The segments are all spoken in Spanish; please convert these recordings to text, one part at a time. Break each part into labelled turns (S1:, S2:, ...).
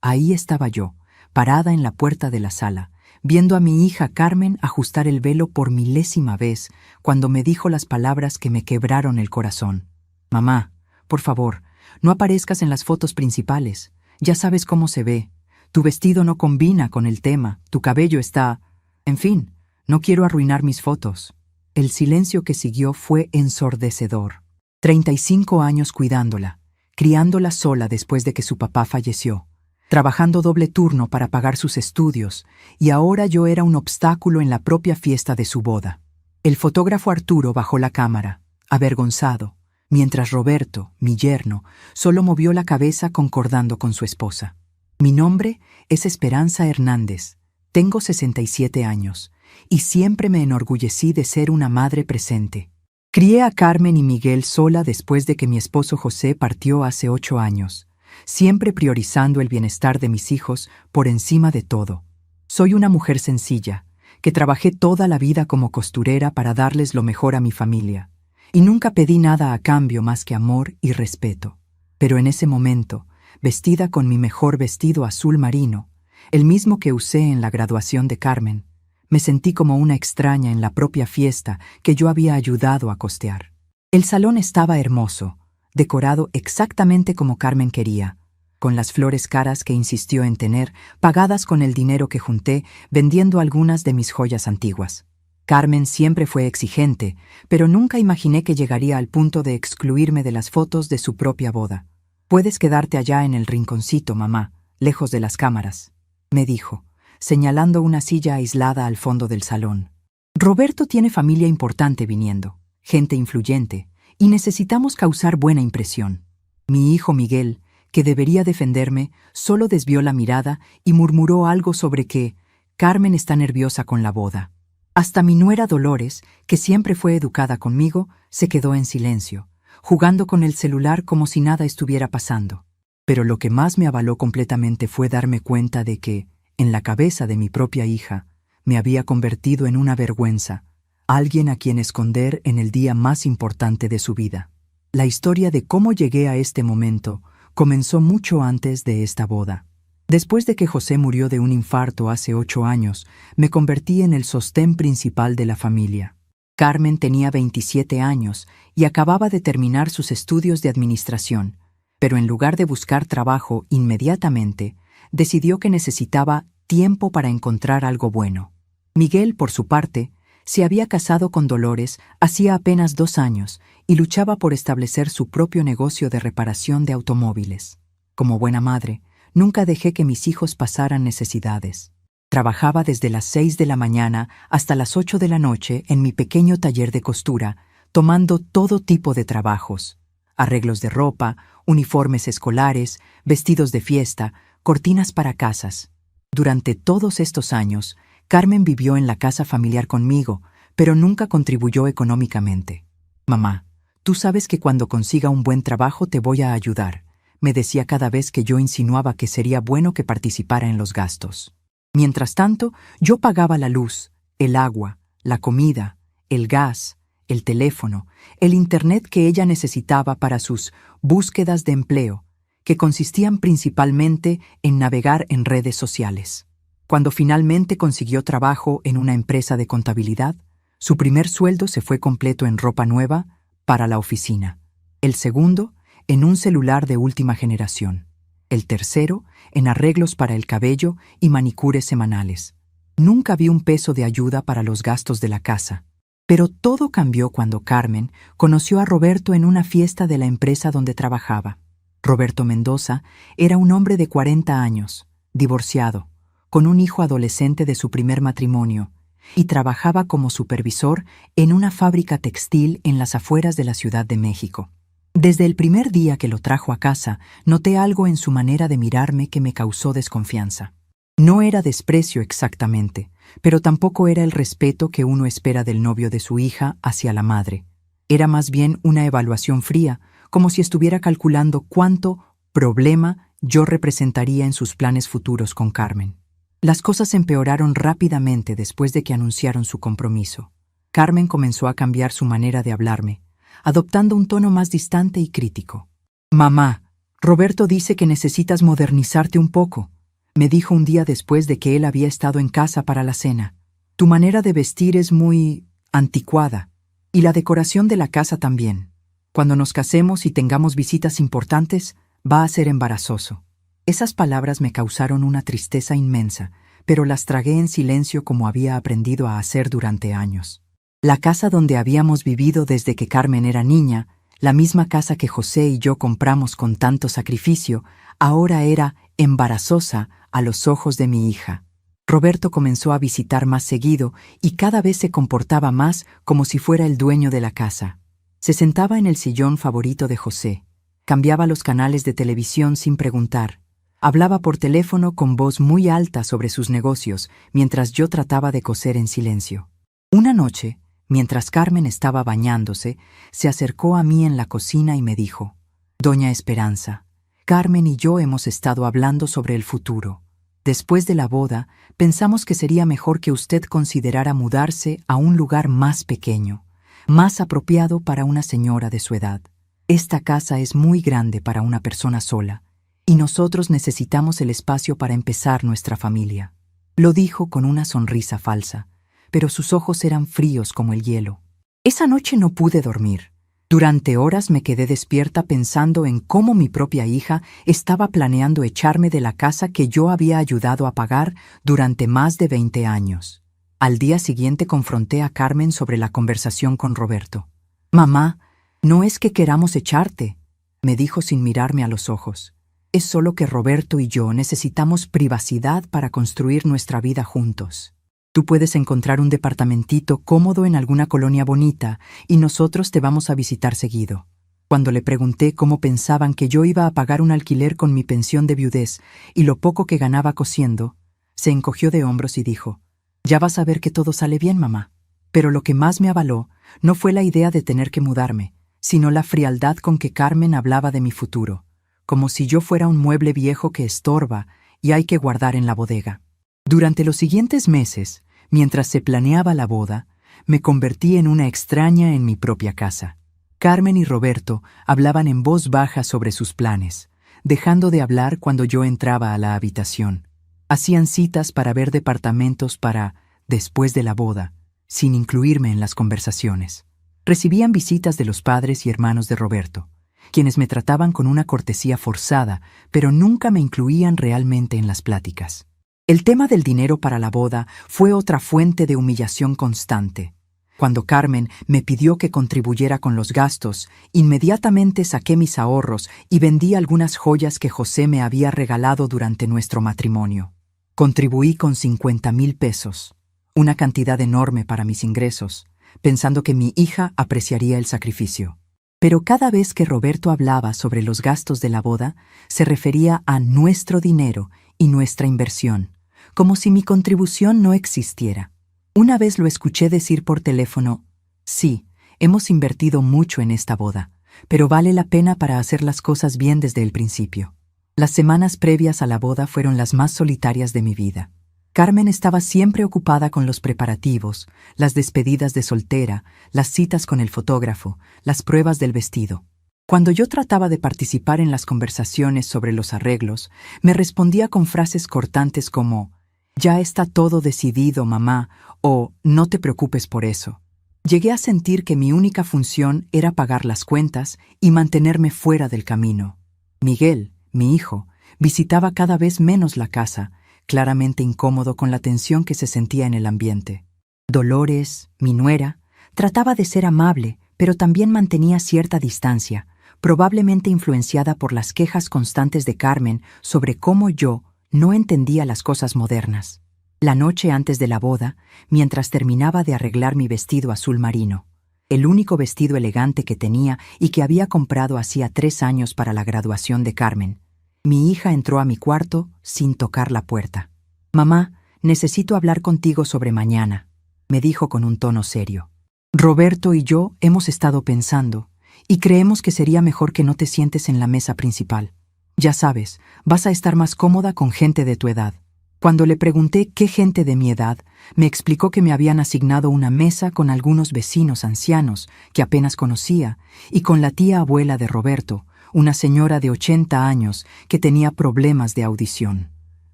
S1: Ahí estaba yo, parada en la puerta de la sala, viendo a mi hija Carmen ajustar el velo por milésima vez, cuando me dijo las palabras que me quebraron el corazón. «Mamá, por favor, no aparezcas en las fotos principales. Ya sabes cómo se ve. Tu vestido no combina con el tema, tu cabello está... En fin, no quiero arruinar mis fotos». El silencio que siguió fue ensordecedor. 35 años cuidándola, criándola sola después de que su papá falleció, trabajando doble turno para pagar sus estudios, y ahora yo era un obstáculo en la propia fiesta de su boda. El fotógrafo Arturo bajó la cámara, avergonzado, mientras Roberto, mi yerno, solo movió la cabeza concordando con su esposa. Mi nombre es Esperanza Hernández, tengo 67 años, y siempre me enorgullecí de ser una madre presente. Crié a Carmen y Miguel sola después de que mi esposo José partió hace 8 años, siempre priorizando el bienestar de mis hijos por encima de todo. Soy una mujer sencilla, que trabajé toda la vida como costurera para darles lo mejor a mi familia, y nunca pedí nada a cambio más que amor y respeto. Pero en ese momento, vestida con mi mejor vestido azul marino, el mismo que usé en la graduación de Carmen, me sentí como una extraña en la propia fiesta que yo había ayudado a costear. El salón estaba hermoso, decorado exactamente como Carmen quería, con las flores caras que insistió en tener, pagadas con el dinero que junté vendiendo algunas de mis joyas antiguas. Carmen siempre fue exigente, pero nunca imaginé que llegaría al punto de excluirme de las fotos de su propia boda. «Puedes quedarte allá en el rinconcito, mamá, lejos de las cámaras», me dijo, señalando una silla aislada al fondo del salón. «Roberto tiene familia importante viniendo, gente influyente, y necesitamos causar buena impresión». Mi hijo Miguel, que debería defenderme, solo desvió la mirada y murmuró algo sobre que Carmen está nerviosa con la boda. Hasta mi nuera Dolores, que siempre fue educada conmigo, se quedó en silencio, jugando con el celular como si nada estuviera pasando. Pero lo que más me avaló completamente fue darme cuenta de que, en la cabeza de mi propia hija, me había convertido en una vergüenza, alguien a quien esconder en el día más importante de su vida. La historia de cómo llegué a este momento comenzó mucho antes de esta boda. Después de que José murió de un infarto hace 8 años, me convertí en el sostén principal de la familia. Carmen tenía 27 años y acababa de terminar sus estudios de administración, pero en lugar de buscar trabajo inmediatamente, decidió que necesitaba tiempo para encontrar algo bueno. Miguel, por su parte, se había casado con Dolores hacía apenas 2 años y luchaba por establecer su propio negocio de reparación de automóviles. Como buena madre, nunca dejé que mis hijos pasaran necesidades. Trabajaba desde las 6 de la mañana hasta las 8 de la noche en mi pequeño taller de costura, tomando todo tipo de trabajos: arreglos de ropa, uniformes escolares, vestidos de fiesta, cortinas para casas. Durante todos estos años, Carmen vivió en la casa familiar conmigo, pero nunca contribuyó económicamente. «Mamá, tú sabes que cuando consiga un buen trabajo te voy a ayudar», me decía cada vez que yo insinuaba que sería bueno que participara en los gastos. Mientras tanto, yo pagaba la luz, el agua, la comida, el gas, el teléfono, el internet que ella necesitaba para sus búsquedas de empleo, que consistían principalmente en navegar en redes sociales. Cuando finalmente consiguió trabajo en una empresa de contabilidad, su primer sueldo se fue completo en ropa nueva para la oficina, el segundo en un celular de última generación, el tercero en arreglos para el cabello y manicures semanales. Nunca vi un peso de ayuda para los gastos de la casa. Pero todo cambió cuando Carmen conoció a Roberto en una fiesta de la empresa donde trabajaba. Roberto Mendoza era un hombre de 40 años, divorciado, con un hijo adolescente de su primer matrimonio, y trabajaba como supervisor en una fábrica textil en las afueras de la Ciudad de México. Desde el primer día que lo trajo a casa, noté algo en su manera de mirarme que me causó desconfianza. No era desprecio exactamente, pero tampoco era el respeto que uno espera del novio de su hija hacia la madre. Era más bien una evaluación fría, como si estuviera calculando cuánto problema yo representaría en sus planes futuros con Carmen. Las cosas empeoraron rápidamente después de que anunciaron su compromiso. Carmen comenzó a cambiar su manera de hablarme, adoptando un tono más distante y crítico. «Mamá, Roberto dice que necesitas modernizarte un poco. Me dijo un día después de que él había estado en casa para la cena. Tu manera de vestir es muy anticuada, y la decoración de la casa también. Cuando nos casemos y tengamos visitas importantes, va a ser embarazoso. Esas palabras me causaron una tristeza inmensa, pero las tragué en silencio como había aprendido a hacer durante años. La casa donde habíamos vivido desde que Carmen era niña, la misma casa que José y yo compramos con tanto sacrificio, ahora era embarazosa a los ojos de mi hija. Roberto comenzó a visitar más seguido y cada vez se comportaba más como si fuera el dueño de la casa. Se sentaba en el sillón favorito de José, cambiaba los canales de televisión sin preguntar, hablaba por teléfono con voz muy alta sobre sus negocios mientras yo trataba de coser en silencio. Una noche, mientras Carmen estaba bañándose, se acercó a mí en la cocina y me dijo: «Doña Esperanza, Carmen y yo hemos estado hablando sobre el futuro. Después de la boda, pensamos que sería mejor que usted considerara mudarse a un lugar más pequeño, más apropiado para una señora de su edad. Esta casa es muy grande para una persona sola, y nosotros necesitamos el espacio para empezar nuestra familia». Lo dijo con una sonrisa falsa, pero sus ojos eran fríos como el hielo. Esa noche no pude dormir. Durante horas me quedé despierta pensando en cómo mi propia hija estaba planeando echarme de la casa que yo había ayudado a pagar durante más de 20 años. Al día siguiente confronté a Carmen sobre la conversación con Roberto. «Mamá, no es que queramos echarte», me dijo sin mirarme a los ojos. «Es solo que Roberto y yo necesitamos privacidad para construir nuestra vida juntos. Tú puedes encontrar un departamentito cómodo en alguna colonia bonita y nosotros te vamos a visitar seguido». Cuando le pregunté cómo pensaban que yo iba a pagar un alquiler con mi pensión de viudez y lo poco que ganaba cosiendo, se encogió de hombros y dijo: «Ya vas a ver que todo sale bien, mamá». Pero lo que más me avaló no fue la idea de tener que mudarme, sino la frialdad con que Carmen hablaba de mi futuro, como si yo fuera un mueble viejo que estorba y hay que guardar en la bodega. Durante los siguientes meses, mientras se planeaba la boda, me convertí en una extraña en mi propia casa. Carmen y Roberto hablaban en voz baja sobre sus planes, dejando de hablar cuando yo entraba a la habitación. Hacían citas para ver departamentos para después de la boda, sin incluirme en las conversaciones. Recibían visitas de los padres y hermanos de Roberto, quienes me trataban con una cortesía forzada, pero nunca me incluían realmente en las pláticas. El tema del dinero para la boda fue otra fuente de humillación constante. Cuando Carmen me pidió que contribuyera con los gastos, inmediatamente saqué mis ahorros y vendí algunas joyas que José me había regalado durante nuestro matrimonio. Contribuí con 50,000 pesos, una cantidad enorme para mis ingresos, pensando que mi hija apreciaría el sacrificio. Pero cada vez que Roberto hablaba sobre los gastos de la boda, se refería a nuestro dinero y nuestra inversión, como si mi contribución no existiera. Una vez lo escuché decir por teléfono: «Sí, hemos invertido mucho en esta boda, pero vale la pena para hacer las cosas bien desde el principio». Las semanas previas a la boda fueron las más solitarias de mi vida. Carmen estaba siempre ocupada con los preparativos, las despedidas de soltera, las citas con el fotógrafo, las pruebas del vestido. Cuando yo trataba de participar en las conversaciones sobre los arreglos, me respondía con frases cortantes como: «Ya está todo decidido, mamá», o «No te preocupes por eso». Llegué a sentir que mi única función era pagar las cuentas y mantenerme fuera del camino. Miguel, mi hijo, visitaba cada vez menos la casa, claramente incómodo con la tensión que se sentía en el ambiente. Dolores, mi nuera, trataba de ser amable, pero también mantenía cierta distancia, probablemente influenciada por las quejas constantes de Carmen sobre cómo yo no entendía las cosas modernas. La noche antes de la boda, mientras terminaba de arreglar mi vestido azul marino, el único vestido elegante que tenía y que había comprado hacía 3 años para la graduación de Carmen, mi hija entró a mi cuarto sin tocar la puerta. «Mamá, necesito hablar contigo sobre mañana», me dijo con un tono serio. «Roberto y yo hemos estado pensando, y creemos que sería mejor que no te sientes en la mesa principal. Ya sabes, vas a estar más cómoda con gente de tu edad». Cuando le pregunté qué gente de mi edad, me explicó que me habían asignado una mesa con algunos vecinos ancianos que apenas conocía y con la tía abuela de Roberto, una señora de 80 años que tenía problemas de audición.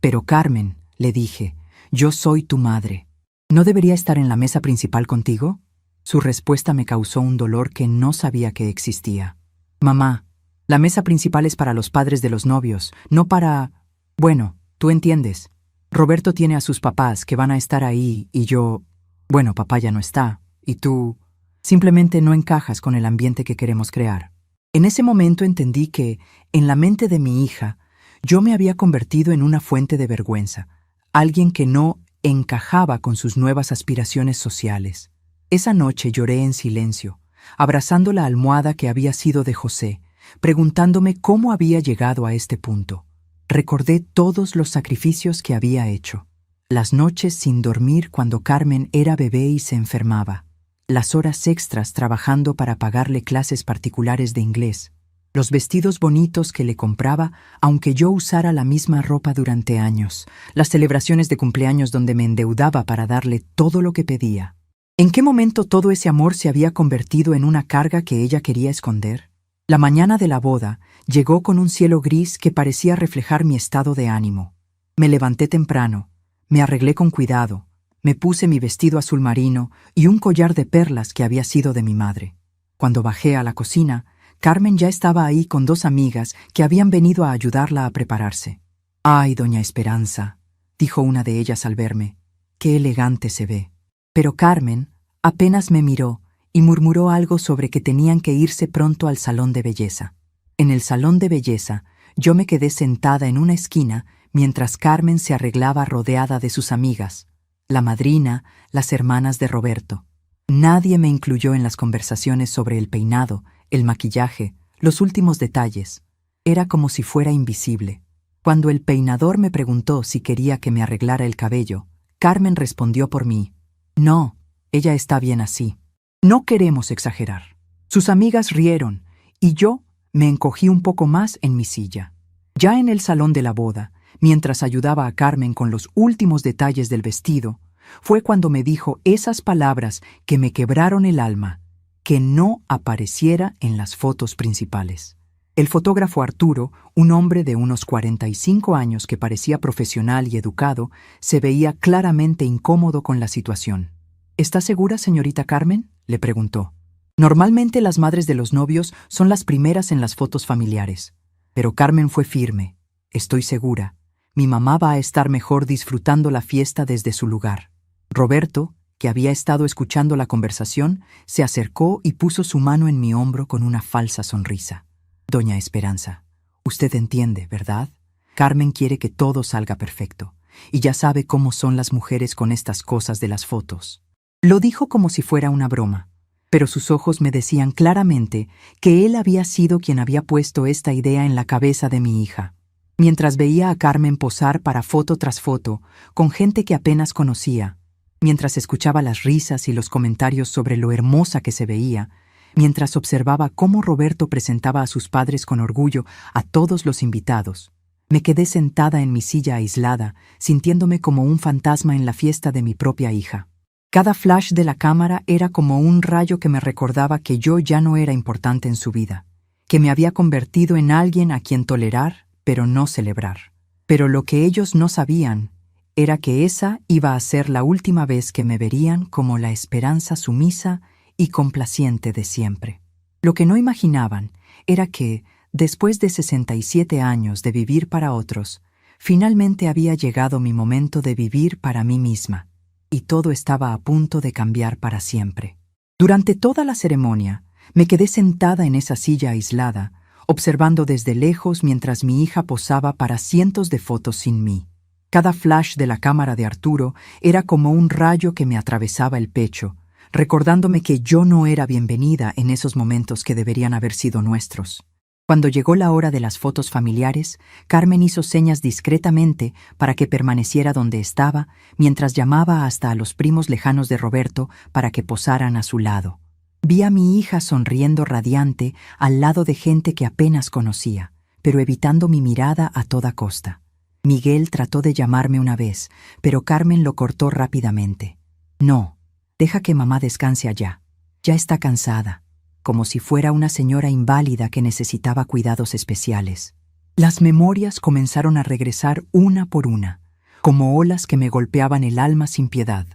S1: Pero Carmen, le dije, yo soy tu madre. ¿No debería estar en la mesa principal contigo? Su respuesta me causó un dolor que no sabía que existía. Mamá, la mesa principal es para los padres de los novios, no para... Bueno, tú entiendes. Roberto tiene a sus papás que van a estar ahí y yo... Bueno, papá ya no está, y tú... Simplemente no encajas con el ambiente que queremos crear. En ese momento entendí que, en la mente de mi hija, yo me había convertido en una fuente de vergüenza, alguien que no encajaba con sus nuevas aspiraciones sociales. Esa noche lloré en silencio, abrazando la almohada que había sido de José, preguntándome cómo había llegado a este punto. Recordé todos los sacrificios que había hecho. Las noches sin dormir cuando Carmen era bebé y se enfermaba. Las horas extras trabajando para pagarle clases particulares de inglés. Los vestidos bonitos que le compraba, aunque yo usara la misma ropa durante años. Las celebraciones de cumpleaños donde me endeudaba para darle todo lo que pedía. ¿En qué momento todo ese amor se había convertido en una carga que ella quería esconder? La mañana de la boda llegó con un cielo gris que parecía reflejar mi estado de ánimo. Me levanté temprano, me arreglé con cuidado, me puse mi vestido azul marino y un collar de perlas que había sido de mi madre. Cuando bajé a la cocina, Carmen ya estaba ahí con 2 amigas que habían venido a ayudarla a prepararse. «Ay, doña Esperanza», dijo una de ellas al verme, «qué elegante se ve». Pero Carmen apenas me miró y murmuró algo sobre que tenían que irse pronto al salón de belleza. En el salón de belleza, yo me quedé sentada en una esquina mientras Carmen se arreglaba rodeada de sus amigas, la madrina, las hermanas de Roberto. Nadie me incluyó en las conversaciones sobre el peinado, el maquillaje, los últimos detalles. Era como si fuera invisible. Cuando el peinador me preguntó si quería que me arreglara el cabello, Carmen respondió por mí. «No, ella está bien así. No queremos exagerar». Sus amigas rieron, y yo me encogí un poco más en mi silla. Ya en el salón de la boda, mientras ayudaba a Carmen con los últimos detalles del vestido, fue cuando me dijo esas palabras que me quebraron el alma, que no apareciera en las fotos principales. El fotógrafo Arturo, un hombre de unos 45 años que parecía profesional y educado, se veía claramente incómodo con la situación. «¿Está segura, señorita Carmen?», le preguntó. Normalmente las madres de los novios son las primeras en las fotos familiares. Pero Carmen fue firme. «Estoy segura. Mi mamá va a estar mejor disfrutando la fiesta desde su lugar». Roberto, que había estado escuchando la conversación, se acercó y puso su mano en mi hombro con una falsa sonrisa. «Doña Esperanza, usted entiende, ¿verdad? Carmen quiere que todo salga perfecto, y ya sabe cómo son las mujeres con estas cosas de las fotos». Lo dijo como si fuera una broma, pero sus ojos me decían claramente que él había sido quien había puesto esta idea en la cabeza de mi hija. Mientras veía a Carmen posar para foto tras foto, con gente que apenas conocía, mientras escuchaba las risas y los comentarios sobre lo hermosa que se veía, mientras observaba cómo Roberto presentaba a sus padres con orgullo a todos los invitados, me quedé sentada en mi silla aislada, sintiéndome como un fantasma en la fiesta de mi propia hija. Cada flash de la cámara era como un rayo que me recordaba que yo ya no era importante en su vida, que me había convertido en alguien a quien tolerar, pero no celebrar. Pero lo que ellos no sabían era que esa iba a ser la última vez que me verían como la Esperanza sumisa y complaciente de siempre. Lo que no imaginaban era que, después de 67 años de vivir para otros, finalmente había llegado mi momento de vivir para mí misma, y todo estaba a punto de cambiar para siempre. Durante toda la ceremonia, me quedé sentada en esa silla aislada, observando desde lejos mientras mi hija posaba para cientos de fotos sin mí. Cada flash de la cámara de Arturo era como un rayo que me atravesaba el pecho, recordándome que yo no era bienvenida en esos momentos que deberían haber sido nuestros. Cuando llegó la hora de las fotos familiares, Carmen hizo señas discretamente para que permaneciera donde estaba, mientras llamaba hasta a los primos lejanos de Roberto para que posaran a su lado. Vi a mi hija sonriendo radiante al lado de gente que apenas conocía, pero evitando mi mirada a toda costa. Miguel trató de llamarme una vez, pero Carmen lo cortó rápidamente. «No, deja que mamá descanse allá. Ya está cansada». como si fuera una señora inválida que necesitaba cuidados especiales. Las memorias comenzaron a regresar una por una, como olas que me golpeaban el alma sin piedad.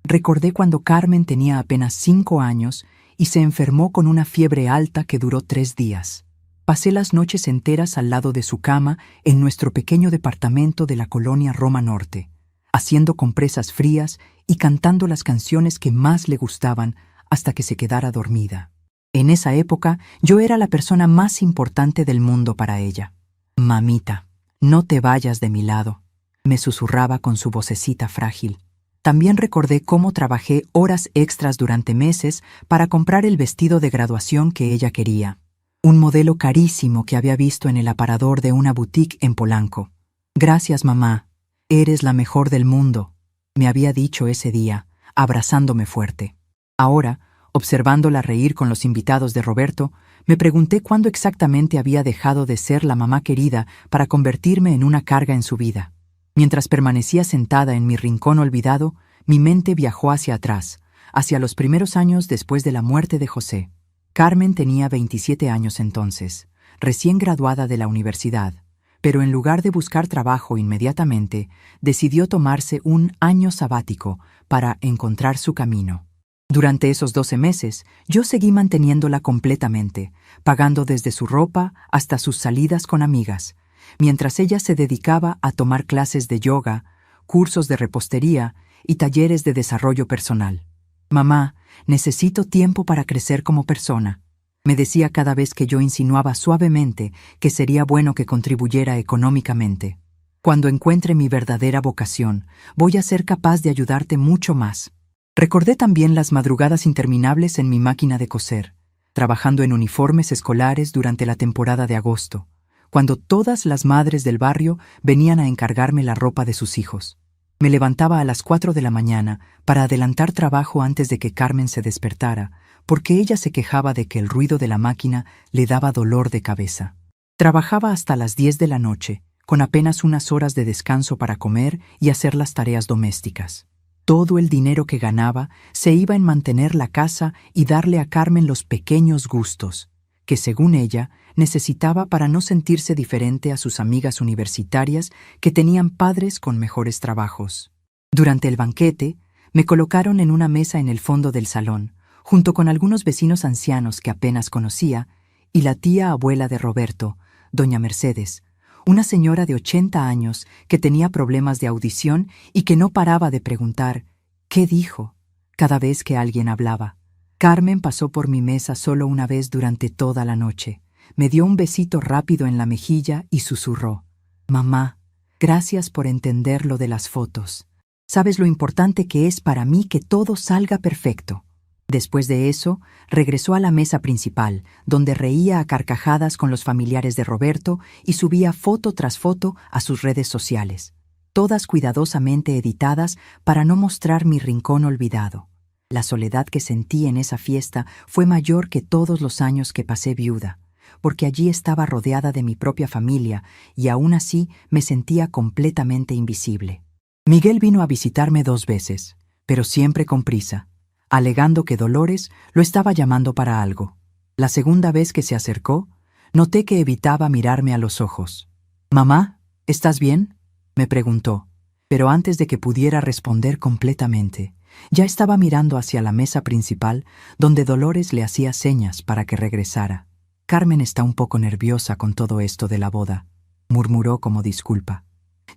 S1: Recordé cuando Carmen tenía apenas 5 años y se enfermó con una fiebre alta que duró 3 días. Pasé las noches enteras al lado de su cama en nuestro pequeño departamento de la colonia Roma Norte, haciendo compresas frías y cantando las canciones que más le gustaban hasta que se quedara dormida. En esa época yo era la persona más importante del mundo para ella. «Mamita, no te vayas de mi lado», me susurraba con su vocecita frágil. También recordé cómo trabajé horas extras durante meses para comprar el vestido de graduación que ella quería. Un modelo carísimo que había visto en el aparador de una boutique en Polanco. «Gracias, mamá. Eres la mejor del mundo», me había dicho ese día, abrazándome fuerte. Ahora, observándola reír con los invitados de Roberto, me pregunté cuándo exactamente había dejado de ser la mamá querida para convertirme en una carga en su vida. Mientras permanecía sentada en mi rincón olvidado, mi mente viajó hacia atrás, hacia los primeros años después de la muerte de José. Carmen tenía 27 años entonces, recién graduada de la universidad, pero en lugar de buscar trabajo inmediatamente, decidió tomarse un año sabático para encontrar su camino. Durante esos 12 meses, yo seguí manteniéndola completamente, pagando desde su ropa hasta sus salidas con amigas, mientras ella se dedicaba a tomar clases de yoga, cursos de repostería y talleres de desarrollo personal. «Mamá, necesito tiempo para crecer como persona», me decía cada vez que yo insinuaba suavemente que sería bueno que contribuyera económicamente. «Cuando encuentre mi verdadera vocación, voy a ser capaz de ayudarte mucho más». Recordé también las madrugadas interminables en mi máquina de coser, trabajando en uniformes escolares durante la temporada de agosto, cuando todas las madres del barrio venían a encargarme la ropa de sus hijos. Me levantaba a las 4 de la mañana para adelantar trabajo antes de que Carmen se despertara, porque ella se quejaba de que el ruido de la máquina le daba dolor de cabeza. Trabajaba hasta las 10 de la noche, con apenas unas horas de descanso para comer y hacer las tareas domésticas. Todo el dinero que ganaba se iba en mantener la casa y darle a Carmen los pequeños gustos, que según ella necesitaba para no sentirse diferente a sus amigas universitarias que tenían padres con mejores trabajos. Durante el banquete, me colocaron en una mesa en el fondo del salón, junto con algunos vecinos ancianos que apenas conocía, y la tía abuela de Roberto, doña Mercedes, una señora de 80 años que tenía problemas de audición y que no paraba de preguntar «¿Qué dijo?», cada vez que alguien hablaba. Carmen pasó por mi mesa solo una vez durante toda la noche. Me dio un besito rápido en la mejilla y susurró: «Mamá, gracias por entender lo de las fotos. Sabes lo importante que es para mí que todo salga perfecto». Después de eso, regresó a la mesa principal, donde reía a carcajadas con los familiares de Roberto y subía foto tras foto a sus redes sociales, todas cuidadosamente editadas para no mostrar mi rincón olvidado. La soledad que sentí en esa fiesta fue mayor que todos los años que pasé viuda, porque allí estaba rodeada de mi propia familia y aún así me sentía completamente invisible. Miguel vino a visitarme 2 veces, pero siempre con prisa, alegando que Dolores lo estaba llamando para algo. La segunda vez que se acercó, noté que evitaba mirarme a los ojos. «Mamá, ¿estás bien?», me preguntó, pero antes de que pudiera responder completamente, ya estaba mirando hacia la mesa principal, donde Dolores le hacía señas para que regresara. «Carmen está un poco nerviosa con todo esto de la boda», murmuró como disculpa.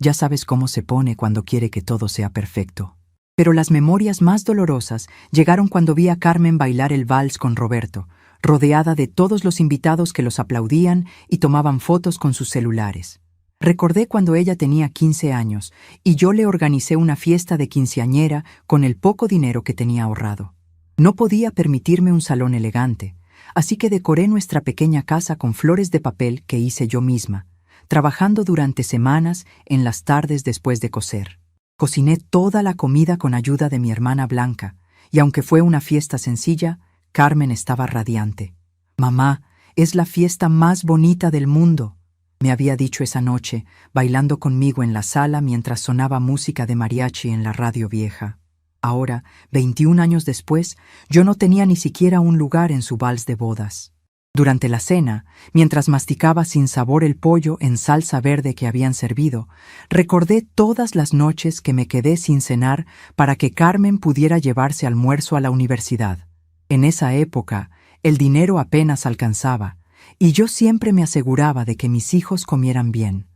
S1: «Ya sabes cómo se pone cuando quiere que todo sea perfecto». Pero las memorias más dolorosas llegaron cuando vi a Carmen bailar el vals con Roberto, rodeada de todos los invitados que los aplaudían y tomaban fotos con sus celulares. Recordé cuando ella tenía 15 años y yo le organicé una fiesta de quinceañera con el poco dinero que tenía ahorrado. No podía permitirme un salón elegante, así que decoré nuestra pequeña casa con flores de papel que hice yo misma, trabajando durante semanas en las tardes después de coser. Cociné toda la comida con ayuda de mi hermana Blanca, y aunque fue una fiesta sencilla, Carmen estaba radiante. «Mamá, es la fiesta más bonita del mundo», me había dicho esa noche, bailando conmigo en la sala mientras sonaba música de mariachi en la radio vieja. Ahora, 21 años después, yo no tenía ni siquiera un lugar en su vals de bodas. Durante la cena, mientras masticaba sin sabor el pollo en salsa verde que habían servido, recordé todas las noches que me quedé sin cenar para que Carmen pudiera llevarse almuerzo a la universidad. En esa época, el dinero apenas alcanzaba, y yo siempre me aseguraba de que mis hijos comieran bien,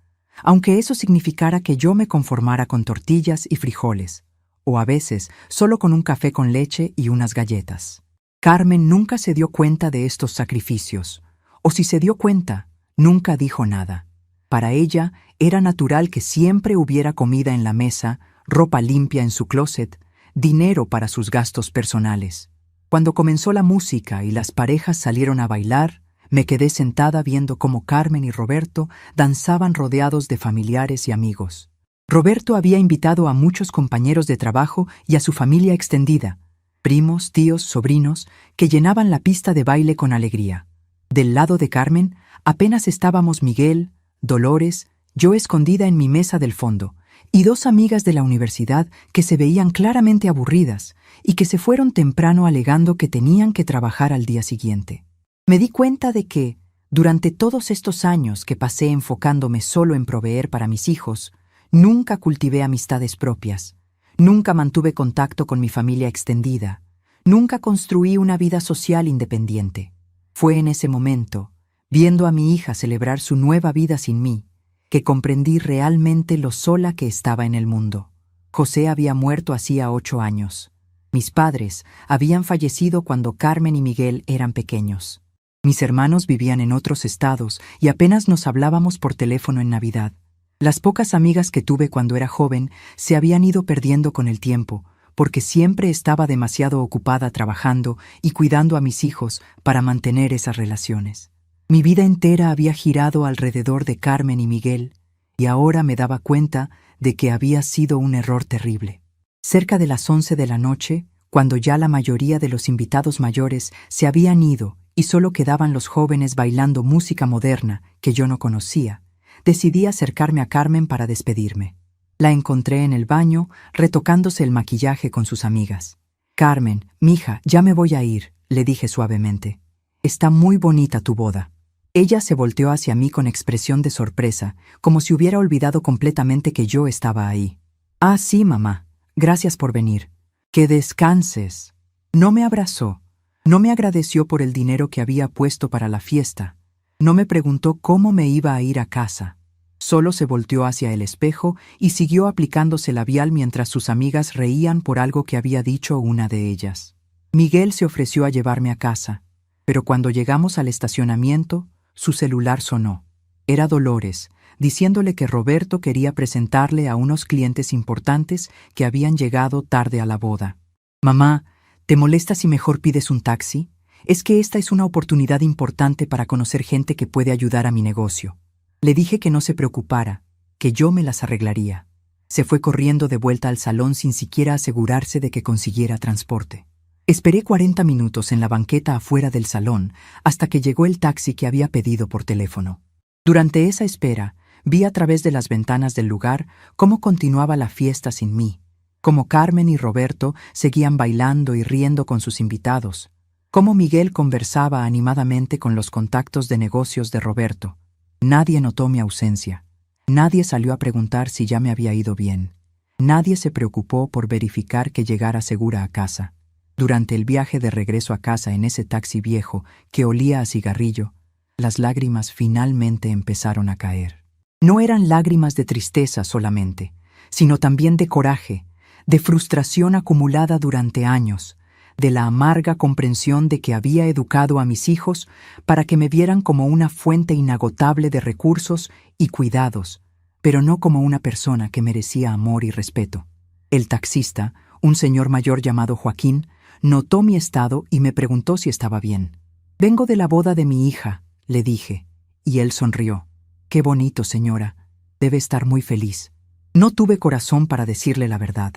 S1: aunque eso significara que yo me conformara con tortillas y frijoles, o a veces solo con un café con leche y unas galletas. Carmen nunca se dio cuenta de estos sacrificios, o si se dio cuenta, nunca dijo nada. Para ella era natural que siempre hubiera comida en la mesa, ropa limpia en su closet, dinero para sus gastos personales. Cuando comenzó la música y las parejas salieron a bailar, me quedé sentada viendo cómo Carmen y Roberto danzaban rodeados de familiares y amigos. Roberto había invitado a muchos compañeros de trabajo y a su familia extendida, primos, tíos, sobrinos, que llenaban la pista de baile con alegría. Del lado de Carmen, apenas estábamos Miguel, Dolores, yo escondida en mi mesa del fondo, y dos amigas de la universidad que se veían claramente aburridas y que se fueron temprano alegando que tenían que trabajar al día siguiente. Me di cuenta de que, durante todos estos años que pasé enfocándome solo en proveer para mis hijos, nunca cultivé amistades propias. Nunca mantuve contacto con mi familia extendida. Nunca construí una vida social independiente. Fue en ese momento, viendo a mi hija celebrar su nueva vida sin mí, que comprendí realmente lo sola que estaba en el mundo. José había muerto hacía 8 años. Mis padres habían fallecido cuando Carmen y Miguel eran pequeños. Mis hermanos vivían en otros estados y apenas nos hablábamos por teléfono en Navidad. Las pocas amigas que tuve cuando era joven se habían ido perdiendo con el tiempo, porque siempre estaba demasiado ocupada trabajando y cuidando a mis hijos para mantener esas relaciones. Mi vida entera había girado alrededor de Carmen y Miguel, y ahora me daba cuenta de que había sido un error terrible. Cerca de las 11 de la noche, cuando ya la mayoría de los invitados mayores se habían ido y solo quedaban los jóvenes bailando música moderna que yo no conocía, decidí acercarme a Carmen para despedirme. La encontré en el baño, retocándose el maquillaje con sus amigas. «Carmen, mija, ya me voy a ir», le dije suavemente. «Está muy bonita tu boda». Ella se volteó hacia mí con expresión de sorpresa, como si hubiera olvidado completamente que yo estaba ahí. «Ah, sí, mamá. Gracias por venir. Que descanses». No me abrazó. No me agradeció por el dinero que había puesto para la fiesta. No me preguntó cómo me iba a ir a casa. Solo se volteó hacia el espejo y siguió aplicándose labial mientras sus amigas reían por algo que había dicho una de ellas. Miguel se ofreció a llevarme a casa, pero cuando llegamos al estacionamiento, su celular sonó. Era Dolores, diciéndole que Roberto quería presentarle a unos clientes importantes que habían llegado tarde a la boda. «Mamá, ¿te molesta si mejor pides un taxi? Es que esta es una oportunidad importante para conocer gente que puede ayudar a mi negocio». Le dije que no se preocupara, que yo me las arreglaría. Se fue corriendo de vuelta al salón sin siquiera asegurarse de que consiguiera transporte. Esperé 40 minutos en la banqueta afuera del salón hasta que llegó el taxi que había pedido por teléfono. Durante esa espera, vi a través de las ventanas del lugar cómo continuaba la fiesta sin mí, cómo Carmen y Roberto seguían bailando y riendo con sus invitados, cómo Miguel conversaba animadamente con los contactos de negocios de Roberto. Nadie notó mi ausencia. Nadie salió a preguntar si ya me había ido bien. Nadie se preocupó por verificar que llegara segura a casa. Durante el viaje de regreso a casa en ese taxi viejo que olía a cigarrillo, las lágrimas finalmente empezaron a caer. No eran lágrimas de tristeza solamente, sino también de coraje, de frustración acumulada durante años, de la amarga comprensión de que había educado a mis hijos para que me vieran como una fuente inagotable de recursos y cuidados, pero no como una persona que merecía amor y respeto. El taxista, un señor mayor llamado Joaquín, notó mi estado y me preguntó si estaba bien. «Vengo de la boda de mi hija», le dije, y él sonrió. «Qué bonito, señora. Debe estar muy feliz». No tuve corazón para decirle la verdad.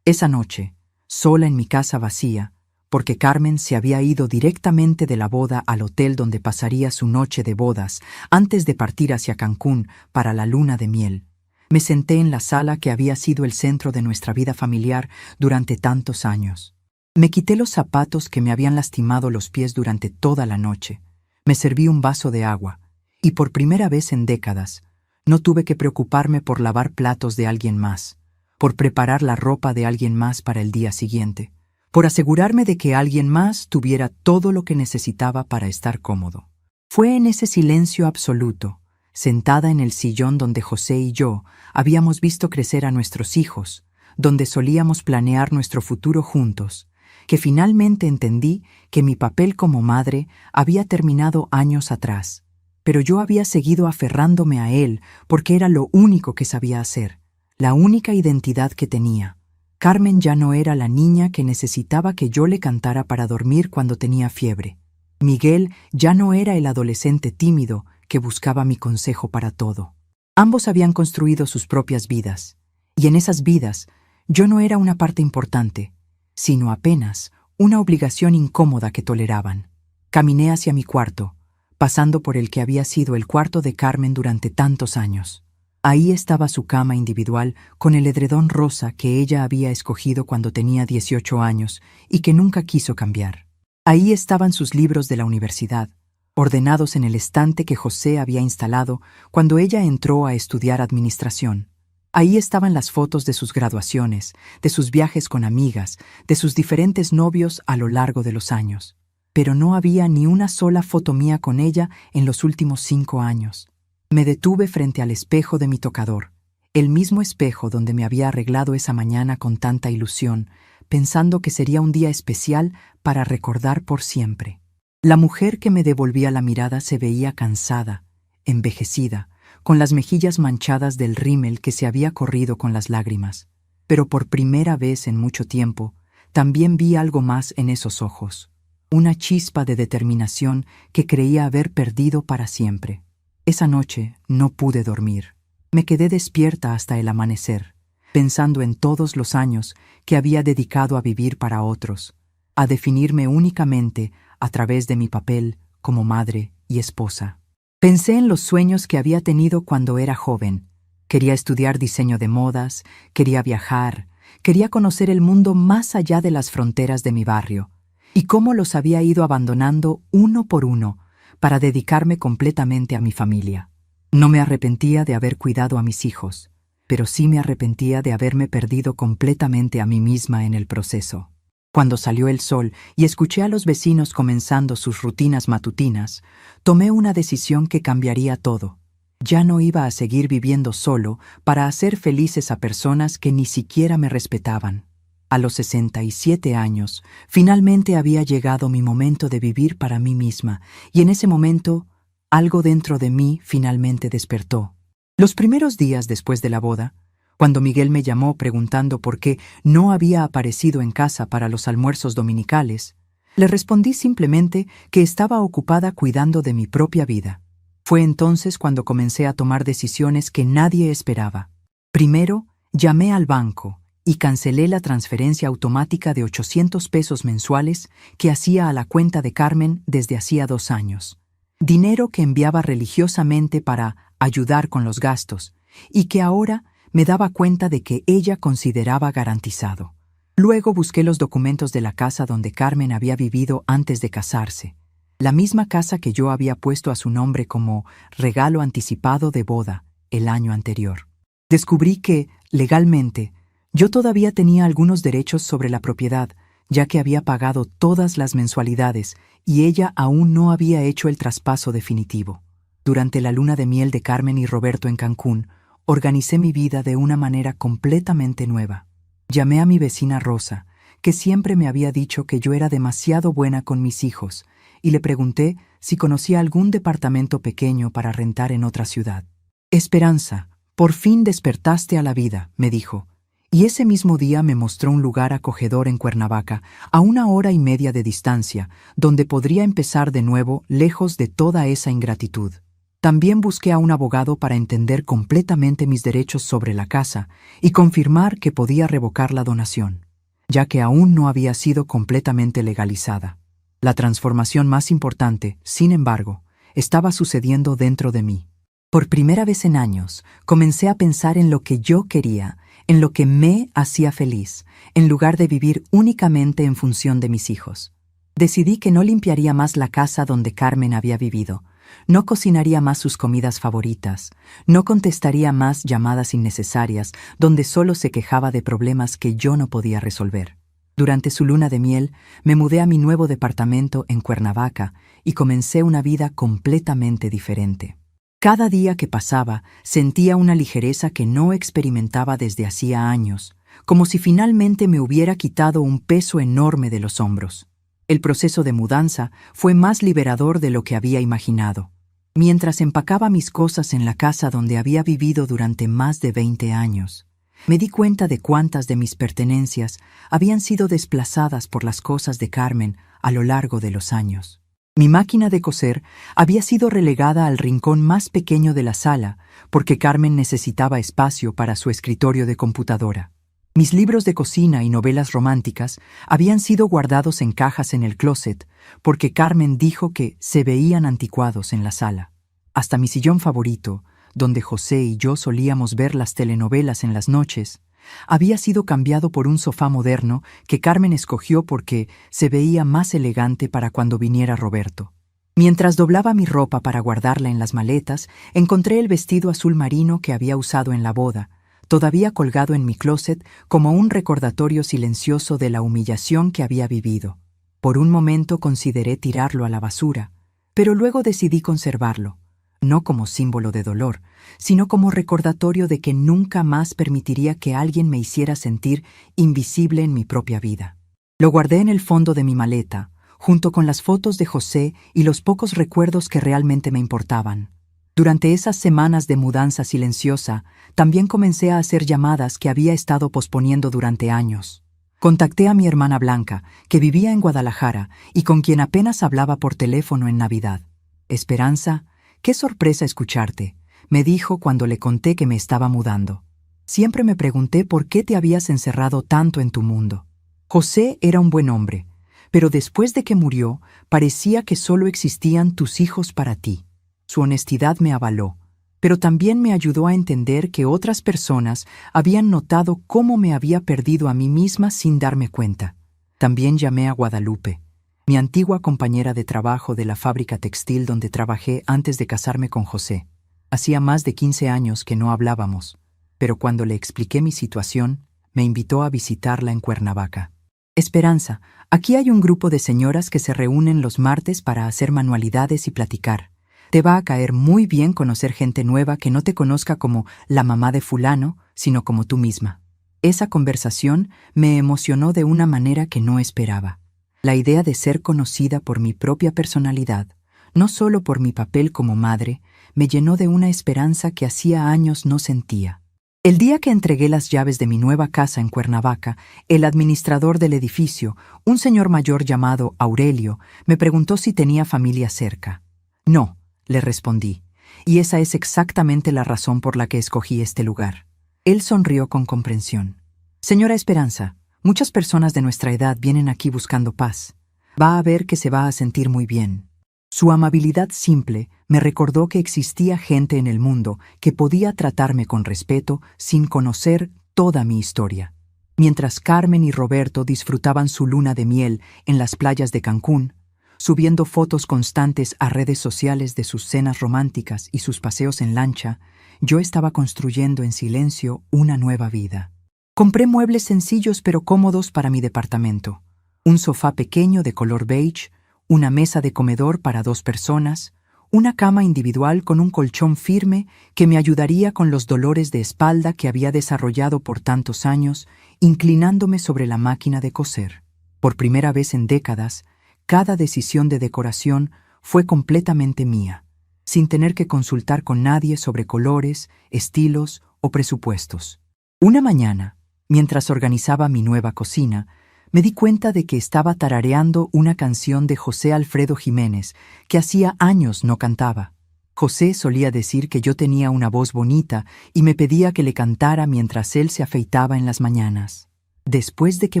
S1: Esa noche, sola en mi casa vacía, porque Carmen se había ido directamente de la boda al hotel donde pasaría su noche de bodas antes de partir hacia Cancún para la luna de miel, Me senté en la sala que había sido el centro de nuestra vida familiar durante tantos años. Me quité los zapatos que me habían lastimado los pies durante toda la noche. Me serví un vaso de agua, y por primera vez en décadas, no tuve que preocuparme por lavar platos de alguien más, por preparar la ropa de alguien más para el día siguiente, por asegurarme de que alguien más tuviera todo lo que necesitaba para estar cómodo. Fue en ese silencio absoluto, sentada en el sillón donde José y yo habíamos visto crecer a nuestros hijos, donde solíamos planear nuestro futuro juntos, que finalmente entendí que mi papel como madre había terminado años atrás, pero yo había seguido aferrándome a él porque era lo único que sabía hacer, la única identidad que tenía. Carmen ya no era la niña que necesitaba que yo le cantara para dormir cuando tenía fiebre. Miguel ya no era el adolescente tímido que buscaba mi consejo para todo. Ambos habían construido sus propias vidas, y en esas vidas yo no era una parte importante, sino apenas una obligación incómoda que toleraban. Caminé hacia mi cuarto, pasando por el que había sido el cuarto de Carmen durante tantos años. Ahí estaba su cama individual con el edredón rosa que ella había escogido cuando tenía 18 años y que nunca quiso cambiar. Ahí estaban sus libros de la universidad, ordenados en el estante que José había instalado cuando ella entró a estudiar administración. Ahí estaban las fotos de sus graduaciones, de sus viajes con amigas, de sus diferentes novios a lo largo de los años. Pero no había ni una sola foto mía con ella en los últimos 5 años. Me detuve frente al espejo de mi tocador, el mismo espejo donde me había arreglado esa mañana con tanta ilusión, pensando que sería un día especial para recordar por siempre. La mujer que me devolvía la mirada se veía cansada, envejecida, con las mejillas manchadas del rímel que se había corrido con las lágrimas. Pero por primera vez en mucho tiempo, también vi algo más en esos ojos, una chispa de determinación que creía haber perdido para siempre. Esa noche no pude dormir. Me quedé despierta hasta el amanecer, pensando en todos los años que había dedicado a vivir para otros, a definirme únicamente a través de mi papel como madre y esposa. Pensé en los sueños que había tenido cuando era joven. Quería estudiar diseño de modas, quería viajar, quería conocer el mundo más allá de las fronteras de mi barrio, y cómo los había ido abandonando uno por uno para dedicarme completamente a mi familia. No me arrepentía de haber cuidado a mis hijos, pero sí me arrepentía de haberme perdido completamente a mí misma en el proceso. Cuando salió el sol y escuché a los vecinos comenzando sus rutinas matutinas, tomé una decisión que cambiaría todo. Ya no iba a seguir viviendo solo para hacer felices a personas que ni siquiera me respetaban. A los 67 años, finalmente había llegado mi momento de vivir para mí misma, y en ese momento, algo dentro de mí finalmente despertó. Los primeros días después de la boda, cuando Miguel me llamó preguntando por qué no había aparecido en casa para los almuerzos dominicales, le respondí simplemente que estaba ocupada cuidando de mi propia vida. Fue entonces cuando comencé a tomar decisiones que nadie esperaba. Primero, llamé al banco y cancelé la transferencia automática de 800 pesos mensuales que hacía a la cuenta de Carmen desde hacía 2 años. Dinero que enviaba religiosamente para ayudar con los gastos y que ahora me daba cuenta de que ella consideraba garantizado. Luego busqué los documentos de la casa donde Carmen había vivido antes de casarse, la misma casa que yo había puesto a su nombre como regalo anticipado de boda el año anterior. Descubrí que, legalmente, yo todavía tenía algunos derechos sobre la propiedad, ya que había pagado todas las mensualidades y ella aún no había hecho el traspaso definitivo. Durante la luna de miel de Carmen y Roberto en Cancún, organicé mi vida de una manera completamente nueva. Llamé a mi vecina Rosa, que siempre me había dicho que yo era demasiado buena con mis hijos, y le pregunté si conocía algún departamento pequeño para rentar en otra ciudad. «Esperanza, por fin despertaste a la vida», me dijo, y ese mismo día me mostró un lugar acogedor en Cuernavaca, a 1 hora y media de distancia, donde podría empezar de nuevo lejos de toda esa ingratitud. También busqué a un abogado para entender completamente mis derechos sobre la casa y confirmar que podía revocar la donación, ya que aún no había sido completamente legalizada. La transformación más importante, sin embargo, estaba sucediendo dentro de mí. Por primera vez en años, comencé a pensar en lo que yo quería, en lo que me hacía feliz, en lugar de vivir únicamente en función de mis hijos. Decidí que no limpiaría más la casa donde Carmen había vivido, no cocinaría más sus comidas favoritas, no contestaría más llamadas innecesarias donde solo se quejaba de problemas que yo no podía resolver. Durante su luna de miel, me mudé a mi nuevo departamento en Cuernavaca y comencé una vida completamente diferente. Cada día que pasaba, sentía una ligereza que no experimentaba desde hacía años, como si finalmente me hubiera quitado un peso enorme de los hombros. El proceso de mudanza fue más liberador de lo que había imaginado. Mientras empacaba mis cosas en la casa donde había vivido durante más de 20 años, me di cuenta de cuántas de mis pertenencias habían sido desplazadas por las cosas de Carmen a lo largo de los años. Mi máquina de coser había sido relegada al rincón más pequeño de la sala porque Carmen necesitaba espacio para su escritorio de computadora. Mis libros de cocina y novelas románticas habían sido guardados en cajas en el closet porque Carmen dijo que se veían anticuados en la sala. Hasta mi sillón favorito, donde José y yo solíamos ver las telenovelas en las noches, había sido cambiado por un sofá moderno que Carmen escogió porque se veía más elegante para cuando viniera Roberto. Mientras doblaba mi ropa para guardarla en las maletas, encontré el vestido azul marino que había usado en la boda, todavía colgado en mi closet como un recordatorio silencioso de la humillación que había vivido. Por un momento consideré tirarlo a la basura, pero luego decidí conservarlo, no como símbolo de dolor, sino como recordatorio de que nunca más permitiría que alguien me hiciera sentir invisible en mi propia vida. Lo guardé en el fondo de mi maleta, junto con las fotos de José y los pocos recuerdos que realmente me importaban. Durante esas semanas de mudanza silenciosa, también comencé a hacer llamadas que había estado posponiendo durante años. Contacté a mi hermana Blanca, que vivía en Guadalajara y con quien apenas hablaba por teléfono en Navidad. Esperanza, qué sorpresa escucharte, me dijo cuando le conté que me estaba mudando. Siempre me pregunté por qué te habías encerrado tanto en tu mundo. José era un buen hombre, pero después de que murió, parecía que solo existían tus hijos para ti. Su honestidad me avaló, pero también me ayudó a entender que otras personas habían notado cómo me había perdido a mí misma sin darme cuenta. También llamé a Guadalupe, mi antigua compañera de trabajo de la fábrica textil donde trabajé antes de casarme con José. Hacía más de 15 años que no hablábamos, pero cuando le expliqué mi situación, me invitó a visitarla en Cuernavaca. Esperanza, aquí hay un grupo de señoras que se reúnen los martes para hacer manualidades y platicar. Te va a caer muy bien conocer gente nueva que no te conozca como la mamá de fulano, sino como tú misma. Esa conversación me emocionó de una manera que no esperaba. La idea de ser conocida por mi propia personalidad, no solo por mi papel como madre, me llenó de una esperanza que hacía años no sentía. El día que entregué las llaves de mi nueva casa en Cuernavaca, el administrador del edificio, un señor mayor llamado Aurelio, me preguntó si tenía familia cerca. No, le respondí, y esa es exactamente la razón por la que escogí este lugar. Él sonrió con comprensión. Señora Esperanza, muchas personas de nuestra edad vienen aquí buscando paz. Va a ver que se va a sentir muy bien. Su amabilidad simple me recordó que existía gente en el mundo que podía tratarme con respeto sin conocer toda mi historia. Mientras Carmen y Roberto disfrutaban su luna de miel en las playas de Cancún, subiendo fotos constantes a redes sociales de sus cenas románticas y sus paseos en lancha, yo estaba construyendo en silencio una nueva vida. Compré muebles sencillos pero cómodos para mi departamento. Un sofá pequeño de color beige, una mesa de comedor para 2 personas, una cama individual con un colchón firme que me ayudaría con los dolores de espalda que había desarrollado por tantos años, inclinándome sobre la máquina de coser. Por primera vez en décadas, cada decisión de decoración fue completamente mía, sin tener que consultar con nadie sobre colores, estilos o presupuestos. Una mañana, mientras organizaba mi nueva cocina, me di cuenta de que estaba tarareando una canción de José Alfredo Jiménez que hacía años no cantaba. José solía decir que yo tenía una voz bonita y me pedía que le cantara mientras él se afeitaba en las mañanas. Después de que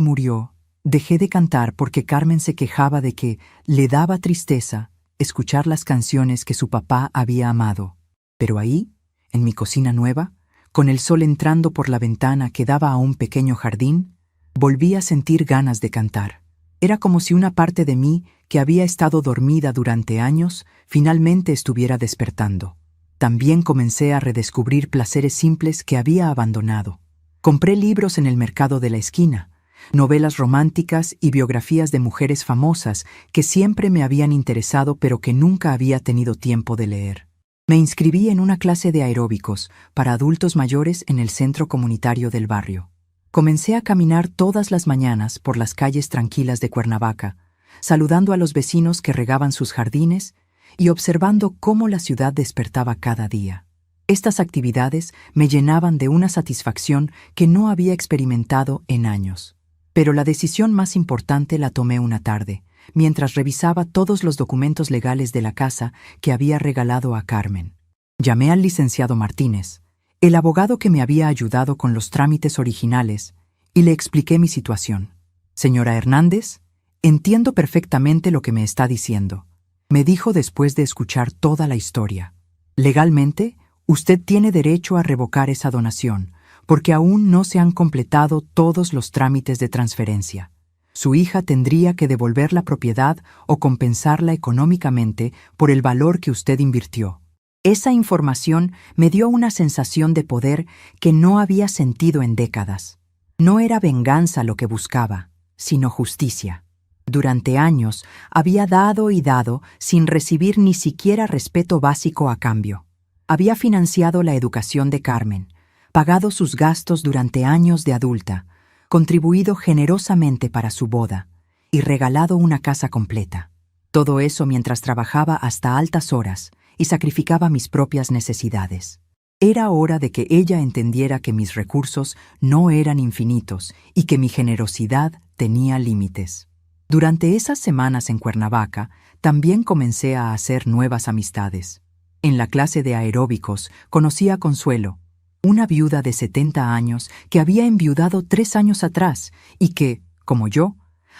S1: murió, dejé de cantar porque Carmen se quejaba de que le daba tristeza escuchar las canciones que su papá había amado. Pero ahí, en mi cocina nueva, con el sol entrando por la ventana que daba a un pequeño jardín, volví a sentir ganas de cantar. Era como si una parte de mí, que había estado dormida durante años, finalmente estuviera despertando. También comencé a redescubrir placeres simples que había abandonado. Compré libros en el mercado de la esquina, novelas románticas y biografías de mujeres famosas que siempre me habían interesado pero que nunca había tenido tiempo de leer. Me inscribí en una clase de aeróbicos para adultos mayores en el centro comunitario del barrio. Comencé a caminar todas las mañanas por las calles tranquilas de Cuernavaca, saludando a los vecinos que regaban sus jardines y observando cómo la ciudad despertaba cada día. Estas actividades me llenaban de una satisfacción que no había experimentado en años. Pero la decisión más importante la tomé una tarde, mientras revisaba todos los documentos legales de la casa que había regalado a Carmen. Llamé al licenciado Martínez, el abogado que me había ayudado con los trámites originales, y le expliqué mi situación. «Señora Hernández, entiendo perfectamente lo que me está diciendo», me dijo después de escuchar toda la historia. «Legalmente, usted tiene derecho a revocar esa donación, porque aún no se han completado todos los trámites de transferencia. Su hija tendría que devolver la propiedad o compensarla económicamente por el valor que usted invirtió». Esa información me dio una sensación de poder que no había sentido en décadas. No era venganza lo que buscaba, sino justicia. Durante años había dado y dado sin recibir ni siquiera respeto básico a cambio. Había financiado la educación de Carmen, pagado sus gastos durante años de adulta, contribuido generosamente para su boda y regalado una casa completa. Todo eso mientras trabajaba hasta altas horas y sacrificaba mis propias necesidades. Era hora de que ella entendiera que mis recursos no eran infinitos y que mi generosidad tenía límites. Durante esas semanas en Cuernavaca, también comencé a hacer nuevas amistades. En la clase de aeróbicos conocí a Consuelo, una viuda de 70 años que había enviudado 3 años atrás y que, como yo,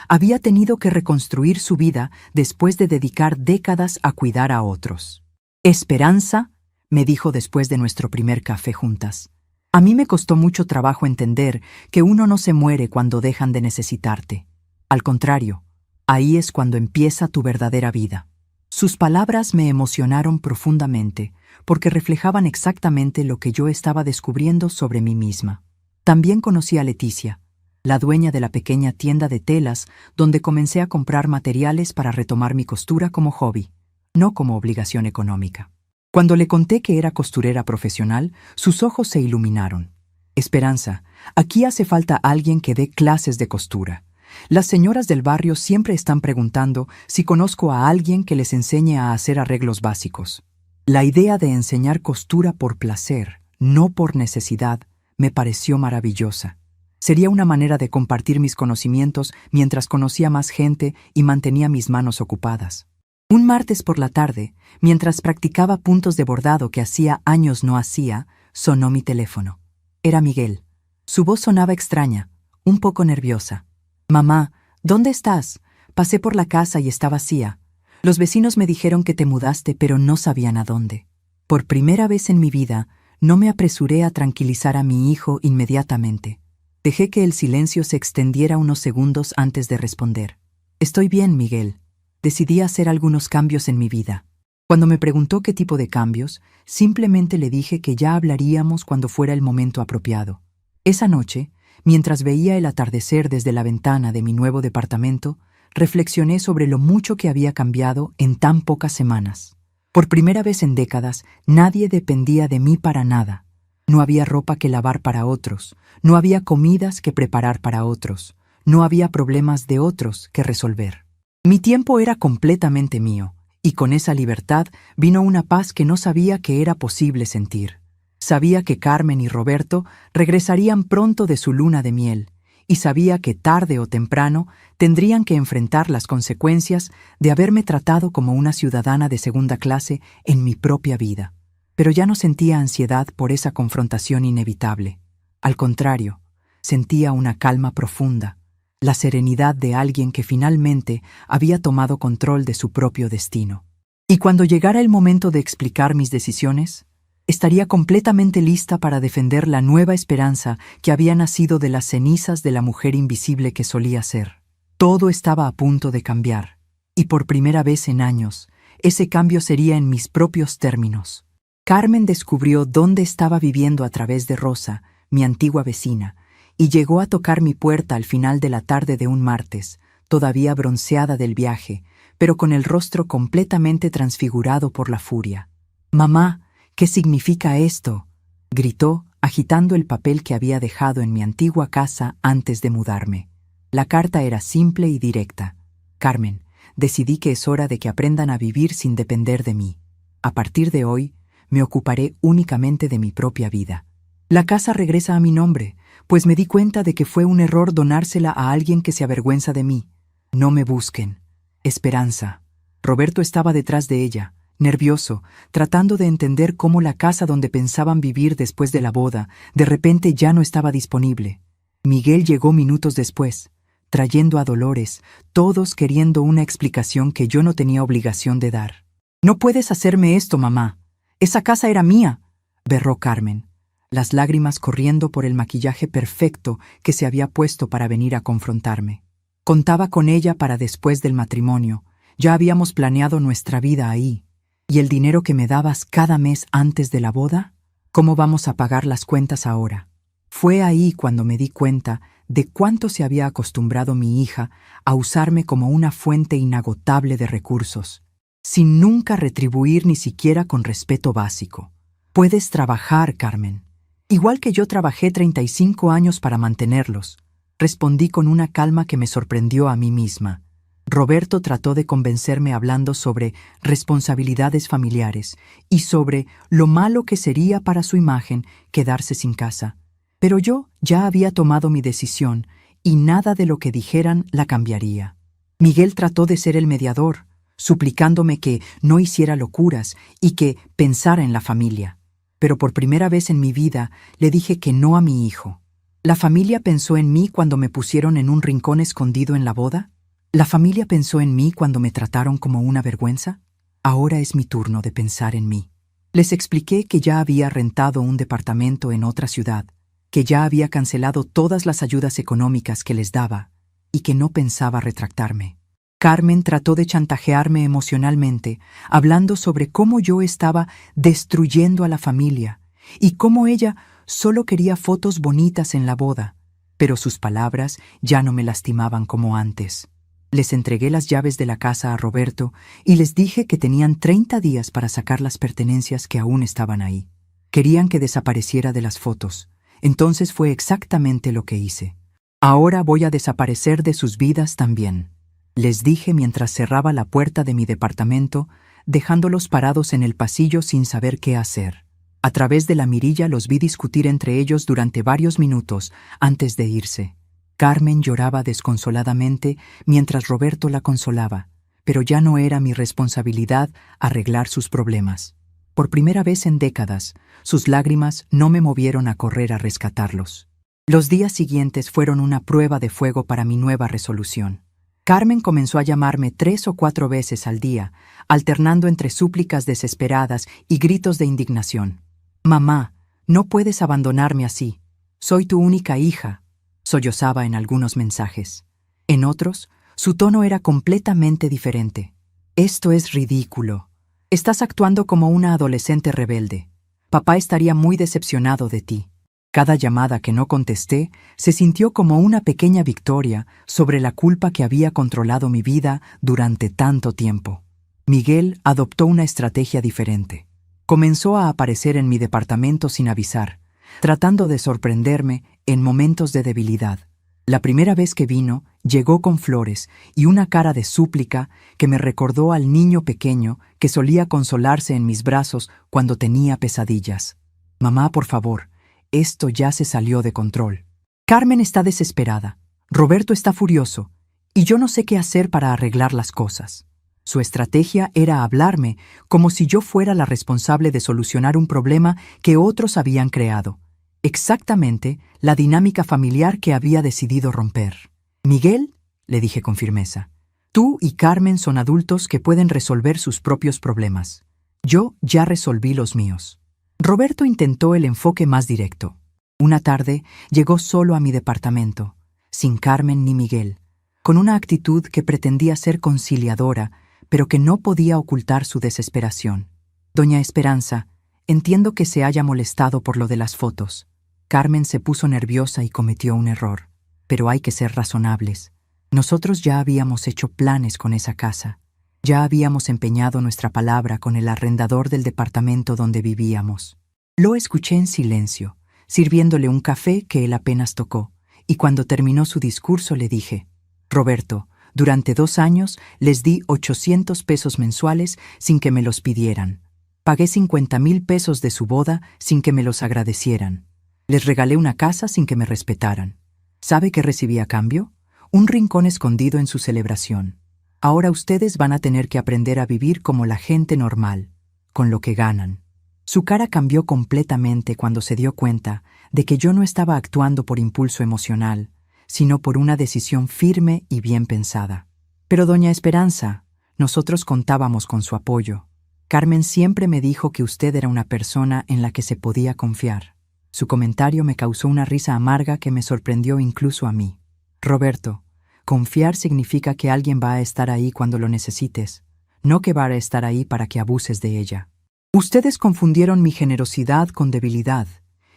S1: había tenido que reconstruir su vida después de dedicar décadas a cuidar a otros. «Esperanza», me dijo después de nuestro primer café juntas. «A mí me costó mucho trabajo entender que uno no se muere cuando dejan de necesitarte. Al contrario, ahí es cuando empieza tu verdadera vida». Sus palabras me emocionaron profundamente porque reflejaban exactamente lo que yo estaba descubriendo sobre mí misma. También conocí a Leticia, la dueña de la pequeña tienda de telas donde comencé a comprar materiales para retomar mi costura como hobby, no como obligación económica. Cuando le conté que era costurera profesional, sus ojos se iluminaron. «Esperanza, aquí hace falta alguien que dé clases de costura. Las señoras del barrio siempre están preguntando si conozco a alguien que les enseñe a hacer arreglos básicos». La idea de enseñar costura por placer, no por necesidad, me pareció maravillosa. Sería una manera de compartir mis conocimientos mientras conocía más gente y mantenía mis manos ocupadas. Un martes por la tarde, mientras practicaba puntos de bordado que hacía años no hacía, sonó mi teléfono. Era Miguel. Su voz sonaba extraña, un poco nerviosa. «Mamá, ¿dónde estás? Pasé por la casa y está vacía. Los vecinos me dijeron que te mudaste, pero no sabían a dónde». Por primera vez en mi vida, no me apresuré a tranquilizar a mi hijo inmediatamente. Dejé que el silencio se extendiera unos segundos antes de responder. «Estoy bien, Miguel. Decidí hacer algunos cambios en mi vida». Cuando me preguntó qué tipo de cambios, simplemente le dije que ya hablaríamos cuando fuera el momento apropiado. Esa noche, mientras veía el atardecer desde la ventana de mi nuevo departamento, reflexioné sobre lo mucho que había cambiado en tan pocas semanas. Por primera vez en décadas, nadie dependía de mí para nada. No había ropa que lavar para otros, no había comidas que preparar para otros, no había problemas de otros que resolver. Mi tiempo era completamente mío, y con esa libertad vino una paz que no sabía que era posible sentir. Sabía que Carmen y Roberto regresarían pronto de su luna de miel, y sabía que tarde o temprano tendrían que enfrentar las consecuencias de haberme tratado como una ciudadana de segunda clase en mi propia vida. Pero ya no sentía ansiedad por esa confrontación inevitable. Al contrario, sentía una calma profunda, la serenidad de alguien que finalmente había tomado control de su propio destino. Y cuando llegara el momento de explicar mis decisiones, estaría completamente lista para defender la nueva esperanza que había nacido de las cenizas de la mujer invisible que solía ser. Todo estaba a punto de cambiar, y por primera vez en años, ese cambio sería en mis propios términos. Carmen descubrió dónde estaba viviendo a través de Rosa, mi antigua vecina, y llegó a tocar mi puerta al final de la tarde de un martes, todavía bronceada del viaje, pero con el rostro completamente transfigurado por la furia. «Mamá, ¿qué significa esto?», gritó, agitando el papel que había dejado en mi antigua casa antes de mudarme. La carta era simple y directa. «Carmen, decidí que es hora de que aprendan a vivir sin depender de mí. A partir de hoy, me ocuparé únicamente de mi propia vida. La casa regresa a mi nombre, pues me di cuenta de que fue un error donársela a alguien que se avergüenza de mí. No me busquen. Esperanza». Roberto estaba detrás de ella, nervioso, tratando de entender cómo la casa donde pensaban vivir después de la boda, de repente ya no estaba disponible. Miguel llegó minutos después, trayendo a Dolores, todos queriendo una explicación que yo no tenía obligación de dar. «No puedes hacerme esto, mamá. Esa casa era mía», berró Carmen, las lágrimas corriendo por el maquillaje perfecto que se había puesto para venir a confrontarme. Contaba con ella para después del matrimonio. Ya habíamos planeado nuestra vida ahí. ¿Y el dinero que me dabas cada mes antes de la boda? ¿Cómo vamos a pagar las cuentas ahora? Fue ahí cuando me di cuenta de cuánto se había acostumbrado mi hija a usarme como una fuente inagotable de recursos, sin nunca retribuir ni siquiera con respeto básico. «Puedes trabajar, Carmen. Igual que yo trabajé 35 años para mantenerlos», respondí con una calma que me sorprendió a mí misma. Roberto trató de convencerme hablando sobre responsabilidades familiares y sobre lo malo que sería para su imagen quedarse sin casa. Pero yo ya había tomado mi decisión y nada de lo que dijeran la cambiaría. Miguel trató de ser el mediador, suplicándome que no hiciera locuras y que pensara en la familia. Pero por primera vez en mi vida le dije que no a mi hijo. ¿La familia pensó en mí cuando me pusieron en un rincón escondido en la boda? ¿La familia pensó en mí cuando me trataron como una vergüenza? Ahora es mi turno de pensar en mí. Les expliqué que ya había rentado un departamento en otra ciudad, que ya había cancelado todas las ayudas económicas que les daba y que no pensaba retractarme. Carmen trató de chantajearme emocionalmente, hablando sobre cómo yo estaba destruyendo a la familia y cómo ella solo quería fotos bonitas en la boda, pero sus palabras ya no me lastimaban como antes. Les entregué las llaves de la casa a Roberto y les dije que tenían 30 días para sacar las pertenencias que aún estaban ahí. Querían que desapareciera de las fotos. Entonces fue exactamente lo que hice. «Ahora voy a desaparecer de sus vidas también», les dije mientras cerraba la puerta de mi departamento, dejándolos parados en el pasillo sin saber qué hacer. A través de la mirilla los vi discutir entre ellos durante varios minutos antes de irse. Carmen lloraba desconsoladamente mientras Roberto la consolaba, pero ya no era mi responsabilidad arreglar sus problemas. Por primera vez en décadas, sus lágrimas no me movieron a correr a rescatarlos. Los días siguientes fueron una prueba de fuego para mi nueva resolución. Carmen comenzó a llamarme 3 o 4 veces al día, alternando entre súplicas desesperadas y gritos de indignación. «Mamá, no puedes abandonarme así. Soy tu única hija», sollozaba en algunos mensajes. En otros, su tono era completamente diferente. «Esto es ridículo. Estás actuando como una adolescente rebelde. Papá estaría muy decepcionado de ti». Cada llamada que no contesté se sintió como una pequeña victoria sobre la culpa que había controlado mi vida durante tanto tiempo. Miguel adoptó una estrategia diferente. Comenzó a aparecer en mi departamento sin avisar, tratando de sorprenderme en momentos de debilidad. La primera vez que vino, llegó con flores y una cara de súplica que me recordó al niño pequeño que solía consolarse en mis brazos cuando tenía pesadillas. «Mamá, por favor, esto ya se salió de control. Carmen está desesperada, Roberto está furioso, y yo no sé qué hacer para arreglar las cosas». Su estrategia era hablarme como si yo fuera la responsable de solucionar un problema que otros habían creado. Exactamente la dinámica familiar que había decidido romper. «Miguel», le dije con firmeza, «tú y Carmen son adultos que pueden resolver sus propios problemas. Yo ya resolví los míos. Roberto intentó el enfoque más directo. Una tarde llegó solo a mi departamento, sin Carmen ni Miguel, con una actitud que pretendía ser conciliadora, pero que no podía ocultar su desesperación. Doña Esperanza, entiendo que se haya molestado por lo de las fotos. Carmen se puso nerviosa y cometió un error. Pero hay que ser razonables. Nosotros ya habíamos hecho planes con esa casa. Ya habíamos empeñado nuestra palabra con el arrendador del departamento donde vivíamos. Lo escuché en silencio, sirviéndole un café que él apenas tocó, y cuando terminó su discurso le dije: Roberto, durante 2 años les di 800 pesos mensuales sin que me los pidieran. Pagué 50,000 pesos de su boda sin que me los agradecieran. Les regalé una casa sin que me respetaran. ¿Sabe qué recibí a cambio? Un rincón escondido en su celebración. Ahora ustedes van a tener que aprender a vivir como la gente normal, con lo que ganan. Su cara cambió completamente cuando se dio cuenta de que yo no estaba actuando por impulso emocional, sino por una decisión firme y bien pensada. Pero doña Esperanza, nosotros contábamos con su apoyo. Carmen siempre me dijo que usted era una persona en la que se podía confiar. Su comentario me causó una risa amarga que me sorprendió incluso a mí. Roberto, confiar significa que alguien va a estar ahí cuando lo necesites, no que va a estar ahí para que abuses de ella. Ustedes confundieron mi generosidad con debilidad,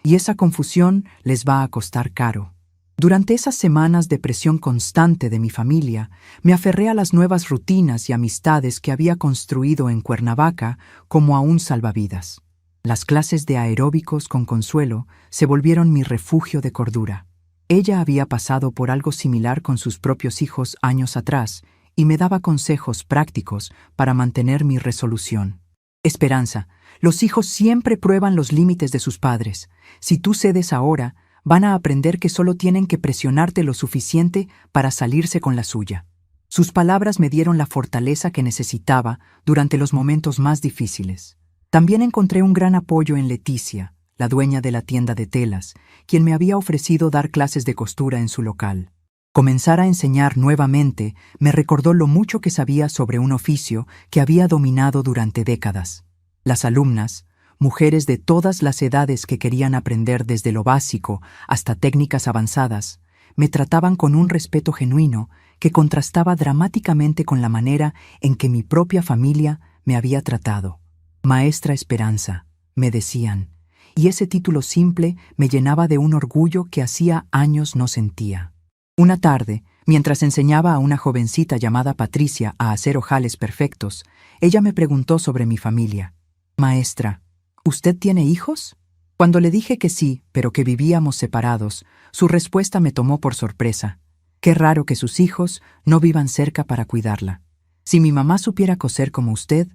S1: y esa confusión les va a costar caro. Durante esas semanas de presión constante de mi familia, me aferré a las nuevas rutinas y amistades que había construido en Cuernavaca como a un salvavidas. Las clases de aeróbicos con Consuelo se volvieron mi refugio de cordura. Ella había pasado por algo similar con sus propios hijos años atrás y me daba consejos prácticos para mantener mi resolución. Esperanza, los hijos siempre prueban los límites de sus padres. Si tú cedes ahora, van a aprender que solo tienen que presionarte lo suficiente para salirse con la suya. Sus palabras me dieron la fortaleza que necesitaba durante los momentos más difíciles. También encontré un gran apoyo en Leticia, la dueña de la tienda de telas, quien me había ofrecido dar clases de costura en su local. Comenzar a enseñar nuevamente me recordó lo mucho que sabía sobre un oficio que había dominado durante décadas. Las alumnas, mujeres de todas las edades que querían aprender desde lo básico hasta técnicas avanzadas, me trataban con un respeto genuino que contrastaba dramáticamente con la manera en que mi propia familia me había tratado. Maestra Esperanza, me decían, y ese título simple me llenaba de un orgullo que hacía años no sentía. Una tarde, mientras enseñaba a una jovencita llamada Patricia a hacer ojales perfectos, ella me preguntó sobre mi familia. Maestra, ¿usted tiene hijos? Cuando le dije que sí, pero que vivíamos separados, su respuesta me tomó por sorpresa. Qué raro que sus hijos no vivan cerca para cuidarla. Si mi mamá supiera coser como usted,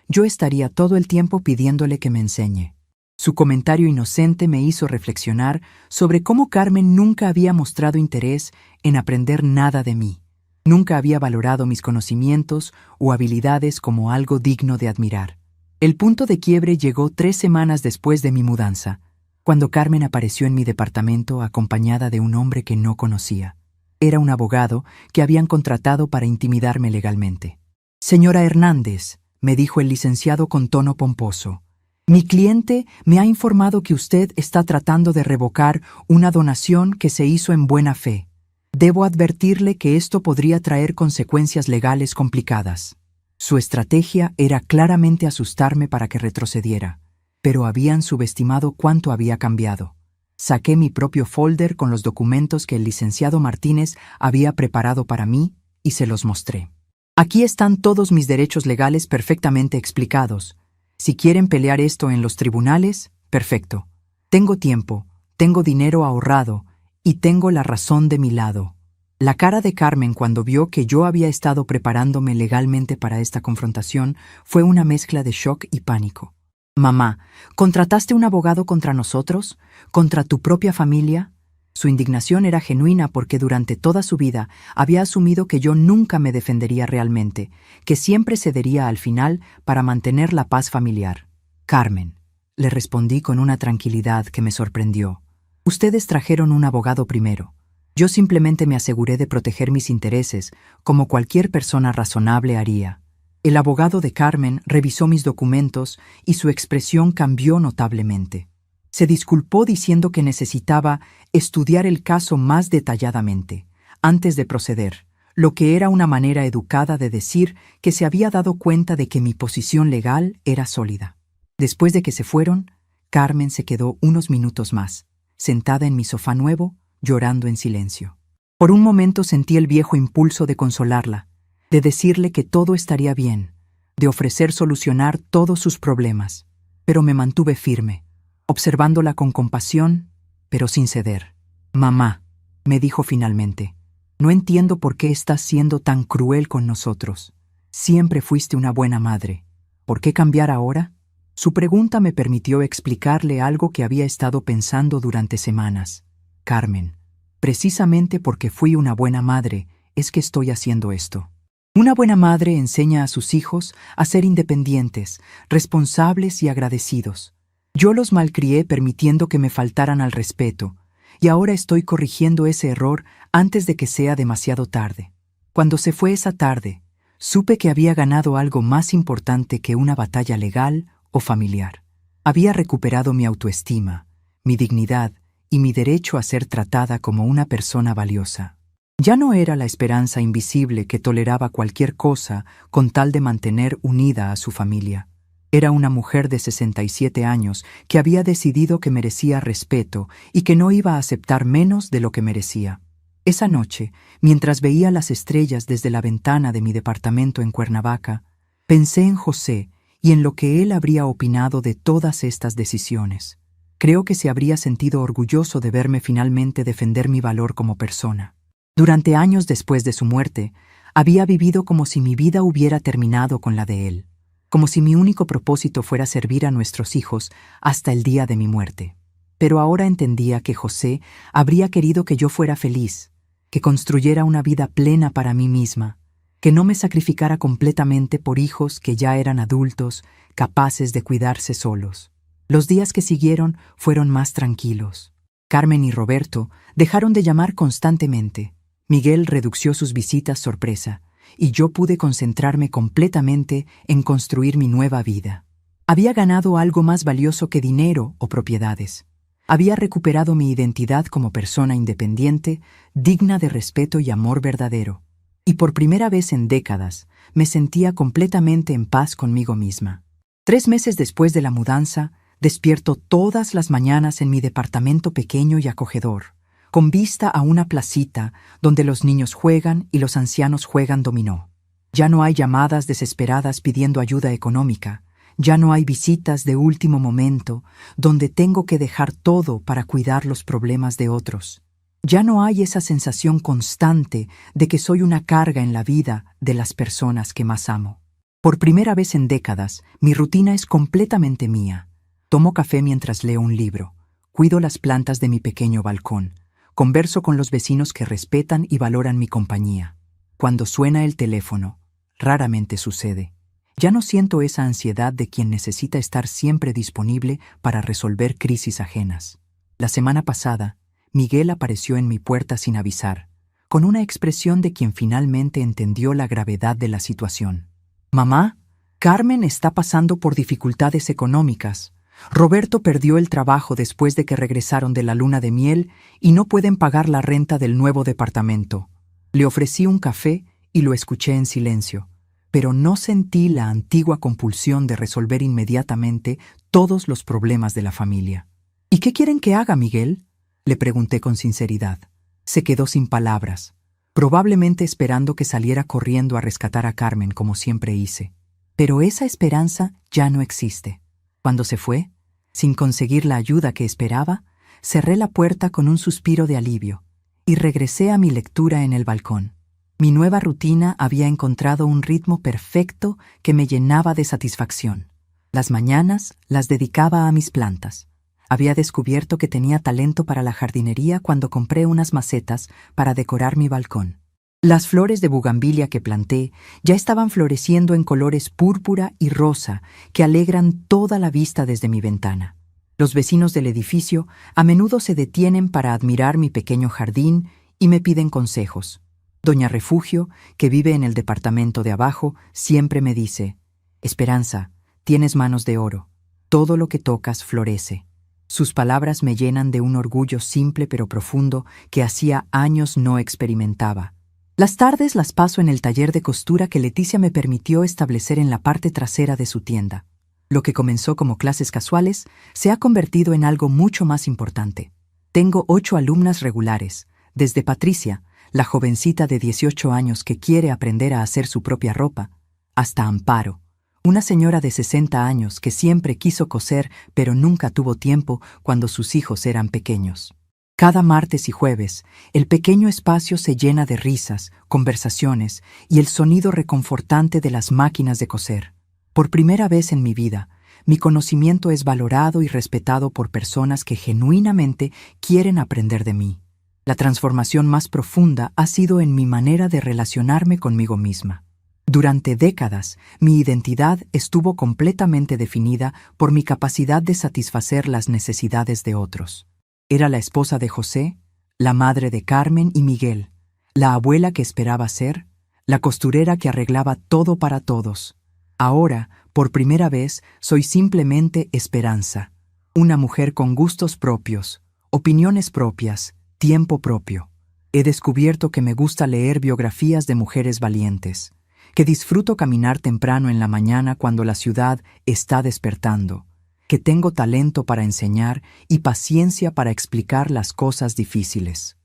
S1: yo estaría todo el tiempo pidiéndole que me enseñe. Su comentario inocente me hizo reflexionar sobre cómo Carmen nunca había mostrado interés en aprender nada de mí. Nunca había valorado mis conocimientos o habilidades como algo digno de admirar. El punto de quiebre llegó 3 semanas después de mi mudanza, cuando Carmen apareció en mi departamento acompañada de un hombre que no conocía. Era un abogado que habían contratado para intimidarme legalmente. Señora Hernández, me dijo el licenciado con tono pomposo, mi cliente me ha informado que usted está tratando de revocar una donación que se hizo en buena fe. Debo advertirle que esto podría traer consecuencias legales complicadas. Su estrategia era claramente asustarme para que retrocediera, pero habían subestimado cuánto había cambiado. Saqué mi propio folder con los documentos que el licenciado Martínez había preparado para mí y se los mostré. Aquí están todos mis derechos legales perfectamente explicados. Si quieren pelear esto en los tribunales, perfecto. Tengo tiempo, tengo dinero ahorrado y tengo la razón de mi lado. La cara de Carmen cuando vio que yo había estado preparándome legalmente para esta confrontación fue una mezcla de shock y pánico. Mamá, ¿contrataste un abogado contra nosotros? ¿Contra tu propia familia? Su indignación era genuina porque durante toda su vida había asumido que yo nunca me defendería realmente, que siempre cedería al final para mantener la paz familiar. Carmen, le respondí con una tranquilidad que me sorprendió. Ustedes trajeron un abogado primero. Yo simplemente me aseguré de proteger mis intereses, como cualquier persona razonable haría. El abogado de Carmen revisó mis documentos y su expresión cambió notablemente. Se disculpó diciendo que necesitaba estudiar el caso más detalladamente, antes de proceder, lo que era una manera educada de decir que se había dado cuenta de que mi posición legal era sólida. Después de que se fueron, Carmen se quedó unos minutos más, sentada en mi sofá nuevo, llorando en silencio. Por un momento sentí el viejo impulso de consolarla, de decirle que todo estaría bien, de ofrecer solucionar todos sus problemas, pero me mantuve firme, observándola con compasión, pero sin ceder. «Mamá», me dijo finalmente, «no entiendo por qué estás siendo tan cruel con nosotros. Siempre fuiste una buena madre. ¿Por qué cambiar ahora?». Su pregunta me permitió explicarle algo que había estado pensando durante semanas. «Carmen, precisamente porque fui una buena madre es que estoy haciendo esto». Una buena madre enseña a sus hijos a ser independientes, responsables y agradecidos. Yo los malcrié permitiendo que me faltaran al respeto, y ahora estoy corrigiendo ese error antes de que sea demasiado tarde. Cuando se fue esa tarde, supe que había ganado algo más importante que una batalla legal o familiar. Había recuperado mi autoestima, mi dignidad y mi derecho a ser tratada como una persona valiosa. Ya no era la esperanza invisible que toleraba cualquier cosa con tal de mantener unida a su familia. Era una mujer de 67 años que había decidido que merecía respeto y que no iba a aceptar menos de lo que merecía. Esa noche, mientras veía las estrellas desde la ventana de mi departamento en Cuernavaca, pensé en José y en lo que él habría opinado de todas estas decisiones. Creo que se habría sentido orgulloso de verme finalmente defender mi valor como persona. Durante años después de su muerte, había vivido como si mi vida hubiera terminado con la de él, como si mi único propósito fuera servir a nuestros hijos hasta el día de mi muerte. Pero ahora entendía que José habría querido que yo fuera feliz, que construyera una vida plena para mí misma, que no me sacrificara completamente por hijos que ya eran adultos, capaces de cuidarse solos. Los días que siguieron fueron más tranquilos. Carmen y Roberto dejaron de llamar constantemente. Miguel redució sus visitas sorpresa, y yo pude concentrarme completamente en construir mi nueva vida. Había ganado algo más valioso que dinero o propiedades. Había recuperado mi identidad como persona independiente, digna de respeto y amor verdadero. Y por primera vez en décadas, me sentía completamente en paz conmigo misma. 3 meses después de la mudanza, despierto todas las mañanas en mi departamento pequeño y acogedor, con vista a una placita donde los niños juegan y los ancianos juegan dominó. Ya no hay llamadas desesperadas pidiendo ayuda económica, ya no hay visitas de último momento donde tengo que dejar todo para cuidar los problemas de otros. Ya no hay esa sensación constante de que soy una carga en la vida de las personas que más amo. Por primera vez en décadas, mi rutina es completamente mía. Tomo café mientras leo un libro, cuido las plantas de mi pequeño balcón, converso con los vecinos que respetan y valoran mi compañía. Cuando suena el teléfono, raramente sucede. Ya no siento esa ansiedad de quien necesita estar siempre disponible para resolver crisis ajenas. La semana pasada, Miguel apareció en mi puerta sin avisar, con una expresión de quien finalmente entendió la gravedad de la situación. «Mamá, Carmen está pasando por dificultades económicas. Roberto perdió el trabajo después de que regresaron de la luna de miel y no pueden pagar la renta del nuevo departamento». Le ofrecí un café y lo escuché en silencio, pero no sentí la antigua compulsión de resolver inmediatamente todos los problemas de la familia. «¿Y qué quieren que haga, Miguel?», le pregunté con sinceridad. Se quedó sin palabras, probablemente esperando que saliera corriendo a rescatar a Carmen como siempre hice. Pero esa esperanza ya no existe. Cuando se fue, sin conseguir la ayuda que esperaba, cerré la puerta con un suspiro de alivio y regresé a mi lectura en el balcón. Mi nueva rutina había encontrado un ritmo perfecto que me llenaba de satisfacción. Las mañanas las dedicaba a mis plantas. Había descubierto que tenía talento para la jardinería cuando compré unas macetas para decorar mi balcón. Las flores de bugambilia que planté ya estaban floreciendo en colores púrpura y rosa que alegran toda la vista desde mi ventana. Los vecinos del edificio a menudo se detienen para admirar mi pequeño jardín y me piden consejos. Doña Refugio, que vive en el departamento de abajo, siempre me dice: Esperanza, tienes manos de oro. Todo lo que tocas florece. Sus palabras me llenan de un orgullo simple pero profundo que hacía años no experimentaba. Las tardes las paso en el taller de costura que Leticia me permitió establecer en la parte trasera de su tienda. Lo que comenzó como clases casuales se ha convertido en algo mucho más importante. Tengo 8 alumnas regulares, desde Patricia, la jovencita de 18 años que quiere aprender a hacer su propia ropa, hasta Amparo, una señora de 60 años que siempre quiso coser pero nunca tuvo tiempo cuando sus hijos eran pequeños. Cada martes y jueves, el pequeño espacio se llena de risas, conversaciones y el sonido reconfortante de las máquinas de coser. Por primera vez en mi vida, mi conocimiento es valorado y respetado por personas que genuinamente quieren aprender de mí. La transformación más profunda ha sido en mi manera de relacionarme conmigo misma. Durante décadas, mi identidad estuvo completamente definida por mi capacidad de satisfacer las necesidades de otros. Era la esposa de José, la madre de Carmen y Miguel, la abuela que esperaba ser, la costurera que arreglaba todo para todos. Ahora, por primera vez, soy simplemente Esperanza, una mujer con gustos propios, opiniones propias, tiempo propio. He descubierto que me gusta leer biografías de mujeres valientes, que disfruto caminar temprano en la mañana cuando la ciudad está despertando, que tengo talento para enseñar y paciencia para explicar las cosas difíciles.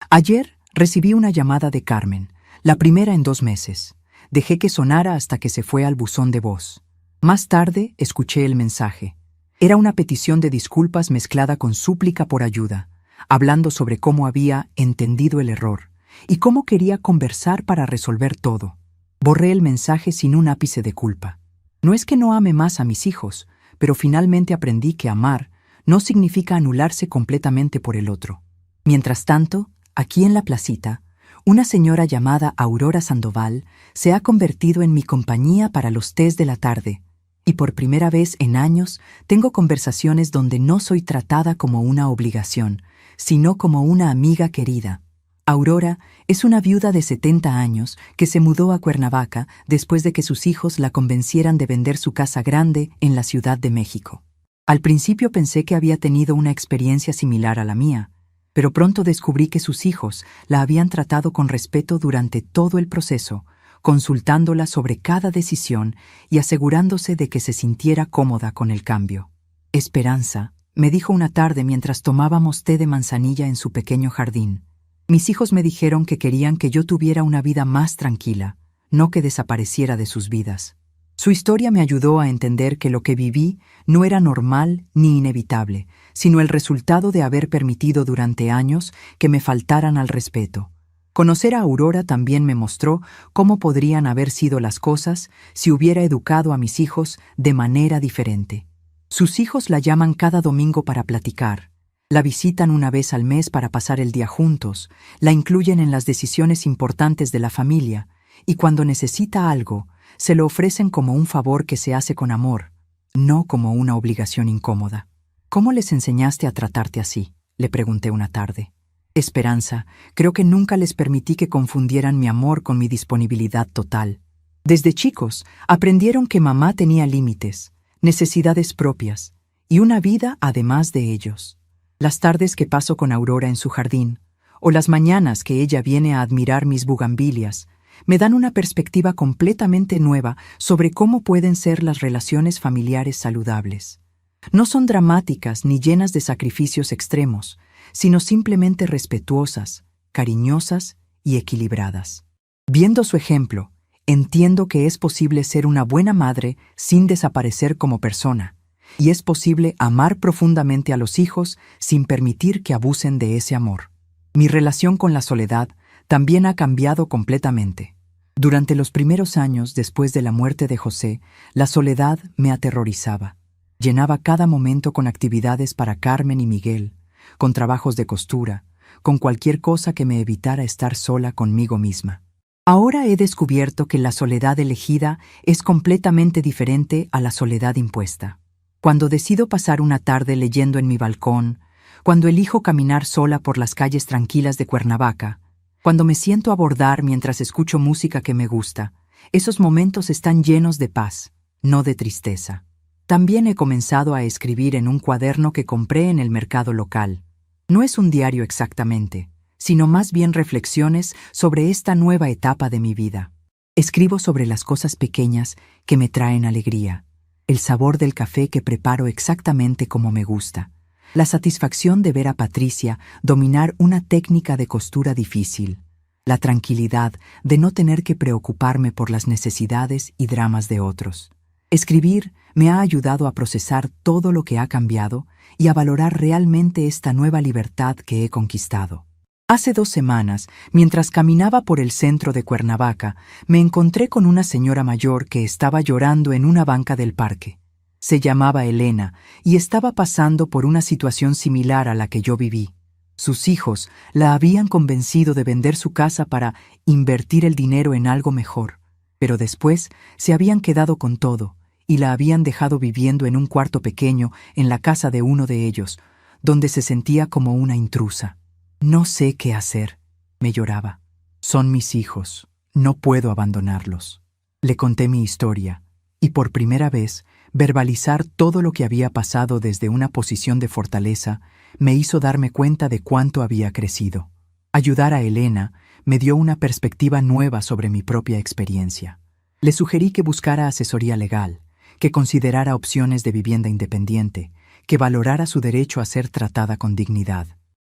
S1: Ayer recibí una llamada de Carmen, la primera en 2 meses. Dejé que sonara hasta que se fue al buzón de voz. Más tarde escuché el mensaje. Era una petición de disculpas mezclada con súplica por ayuda, hablando sobre cómo había entendido el error y cómo quería conversar para resolver todo. Borré el mensaje sin un ápice de culpa. No es que no ame más a mis hijos, pero finalmente aprendí que amar no significa anularse completamente por el otro. Mientras tanto, aquí en la placita, una señora llamada Aurora Sandoval se ha convertido en mi compañía para los tés de la tarde, y por primera vez en años tengo conversaciones donde no soy tratada como una obligación, sino como una amiga querida. Aurora es una viuda de 70 años que se mudó a Cuernavaca después de que sus hijos la convencieran de vender su casa grande en la Ciudad de México. Al principio pensé que había tenido una experiencia similar a la mía, pero pronto descubrí que sus hijos la habían tratado con respeto durante todo el proceso, consultándola sobre cada decisión y asegurándose de que se sintiera cómoda con el cambio. Esperanza, me dijo una tarde mientras tomábamos té de manzanilla en su pequeño jardín. Mis hijos me dijeron que querían que yo tuviera una vida más tranquila, no que desapareciera de sus vidas. Su historia me ayudó a entender que lo que viví no era normal ni inevitable, sino el resultado de haber permitido durante años que me faltaran al respeto. Conocer a Aurora también me mostró cómo podrían haber sido las cosas si hubiera educado a mis hijos de manera diferente. Sus hijos la llaman cada domingo para platicar. La visitan una vez al mes para pasar el día juntos, la incluyen en las decisiones importantes de la familia, y cuando necesita algo, se lo ofrecen como un favor que se hace con amor, no como una obligación incómoda. ¿Cómo les enseñaste a tratarte así?, le pregunté una tarde. Esperanza, creo que nunca les permití que confundieran mi amor con mi disponibilidad total. Desde chicos, aprendieron que mamá tenía límites, necesidades propias, y una vida además de ellos. Las tardes que paso con Aurora en su jardín, o las mañanas que ella viene a admirar mis bugambilias, me dan una perspectiva completamente nueva sobre cómo pueden ser las relaciones familiares saludables. No son dramáticas ni llenas de sacrificios extremos, sino simplemente respetuosas, cariñosas y equilibradas. Viendo su ejemplo, entiendo que es posible ser una buena madre sin desaparecer como persona, y es posible amar profundamente a los hijos sin permitir que abusen de ese amor. Mi relación con la soledad también ha cambiado completamente. Durante los primeros años después de la muerte de José, la soledad me aterrorizaba. Llenaba cada momento con actividades para Carmen y Miguel, con trabajos de costura, con cualquier cosa que me evitara estar sola conmigo misma. Ahora he descubierto que la soledad elegida es completamente diferente a la soledad impuesta. Cuando decido pasar una tarde leyendo en mi balcón, cuando elijo caminar sola por las calles tranquilas de Cuernavaca, Cuando me siento a bordar mientras escucho música que me gusta, esos momentos están llenos de paz, no de tristeza. También he comenzado a escribir en un cuaderno que compré en el mercado local. No es un diario exactamente, sino más bien reflexiones sobre esta nueva etapa de mi vida. Escribo sobre las cosas pequeñas que me traen alegría, el sabor del café que preparo exactamente como me gusta, la satisfacción de ver a Patricia dominar una técnica de costura difícil, la tranquilidad de no tener que preocuparme por las necesidades y dramas de otros. Escribir me ha ayudado a procesar todo lo que ha cambiado y a valorar realmente esta nueva libertad que he conquistado. Hace 2 semanas, mientras caminaba por el centro de Cuernavaca, me encontré con una señora mayor que estaba llorando en una banca del parque. Se llamaba Elena y estaba pasando por una situación similar a la que yo viví. Sus hijos la habían convencido de vender su casa para invertir el dinero en algo mejor, pero después se habían quedado con todo y la habían dejado viviendo en un cuarto pequeño en la casa de uno de ellos, donde se sentía como una intrusa. No sé qué hacer, me lloraba. Son mis hijos, no puedo abandonarlos. Le conté mi historia, y por primera vez, verbalizar todo lo que había pasado desde una posición de fortaleza me hizo darme cuenta de cuánto había crecido. Ayudar a Elena me dio una perspectiva nueva sobre mi propia experiencia. Le sugerí que buscara asesoría legal, que considerara opciones de vivienda independiente, que valorara su derecho a ser tratada con dignidad.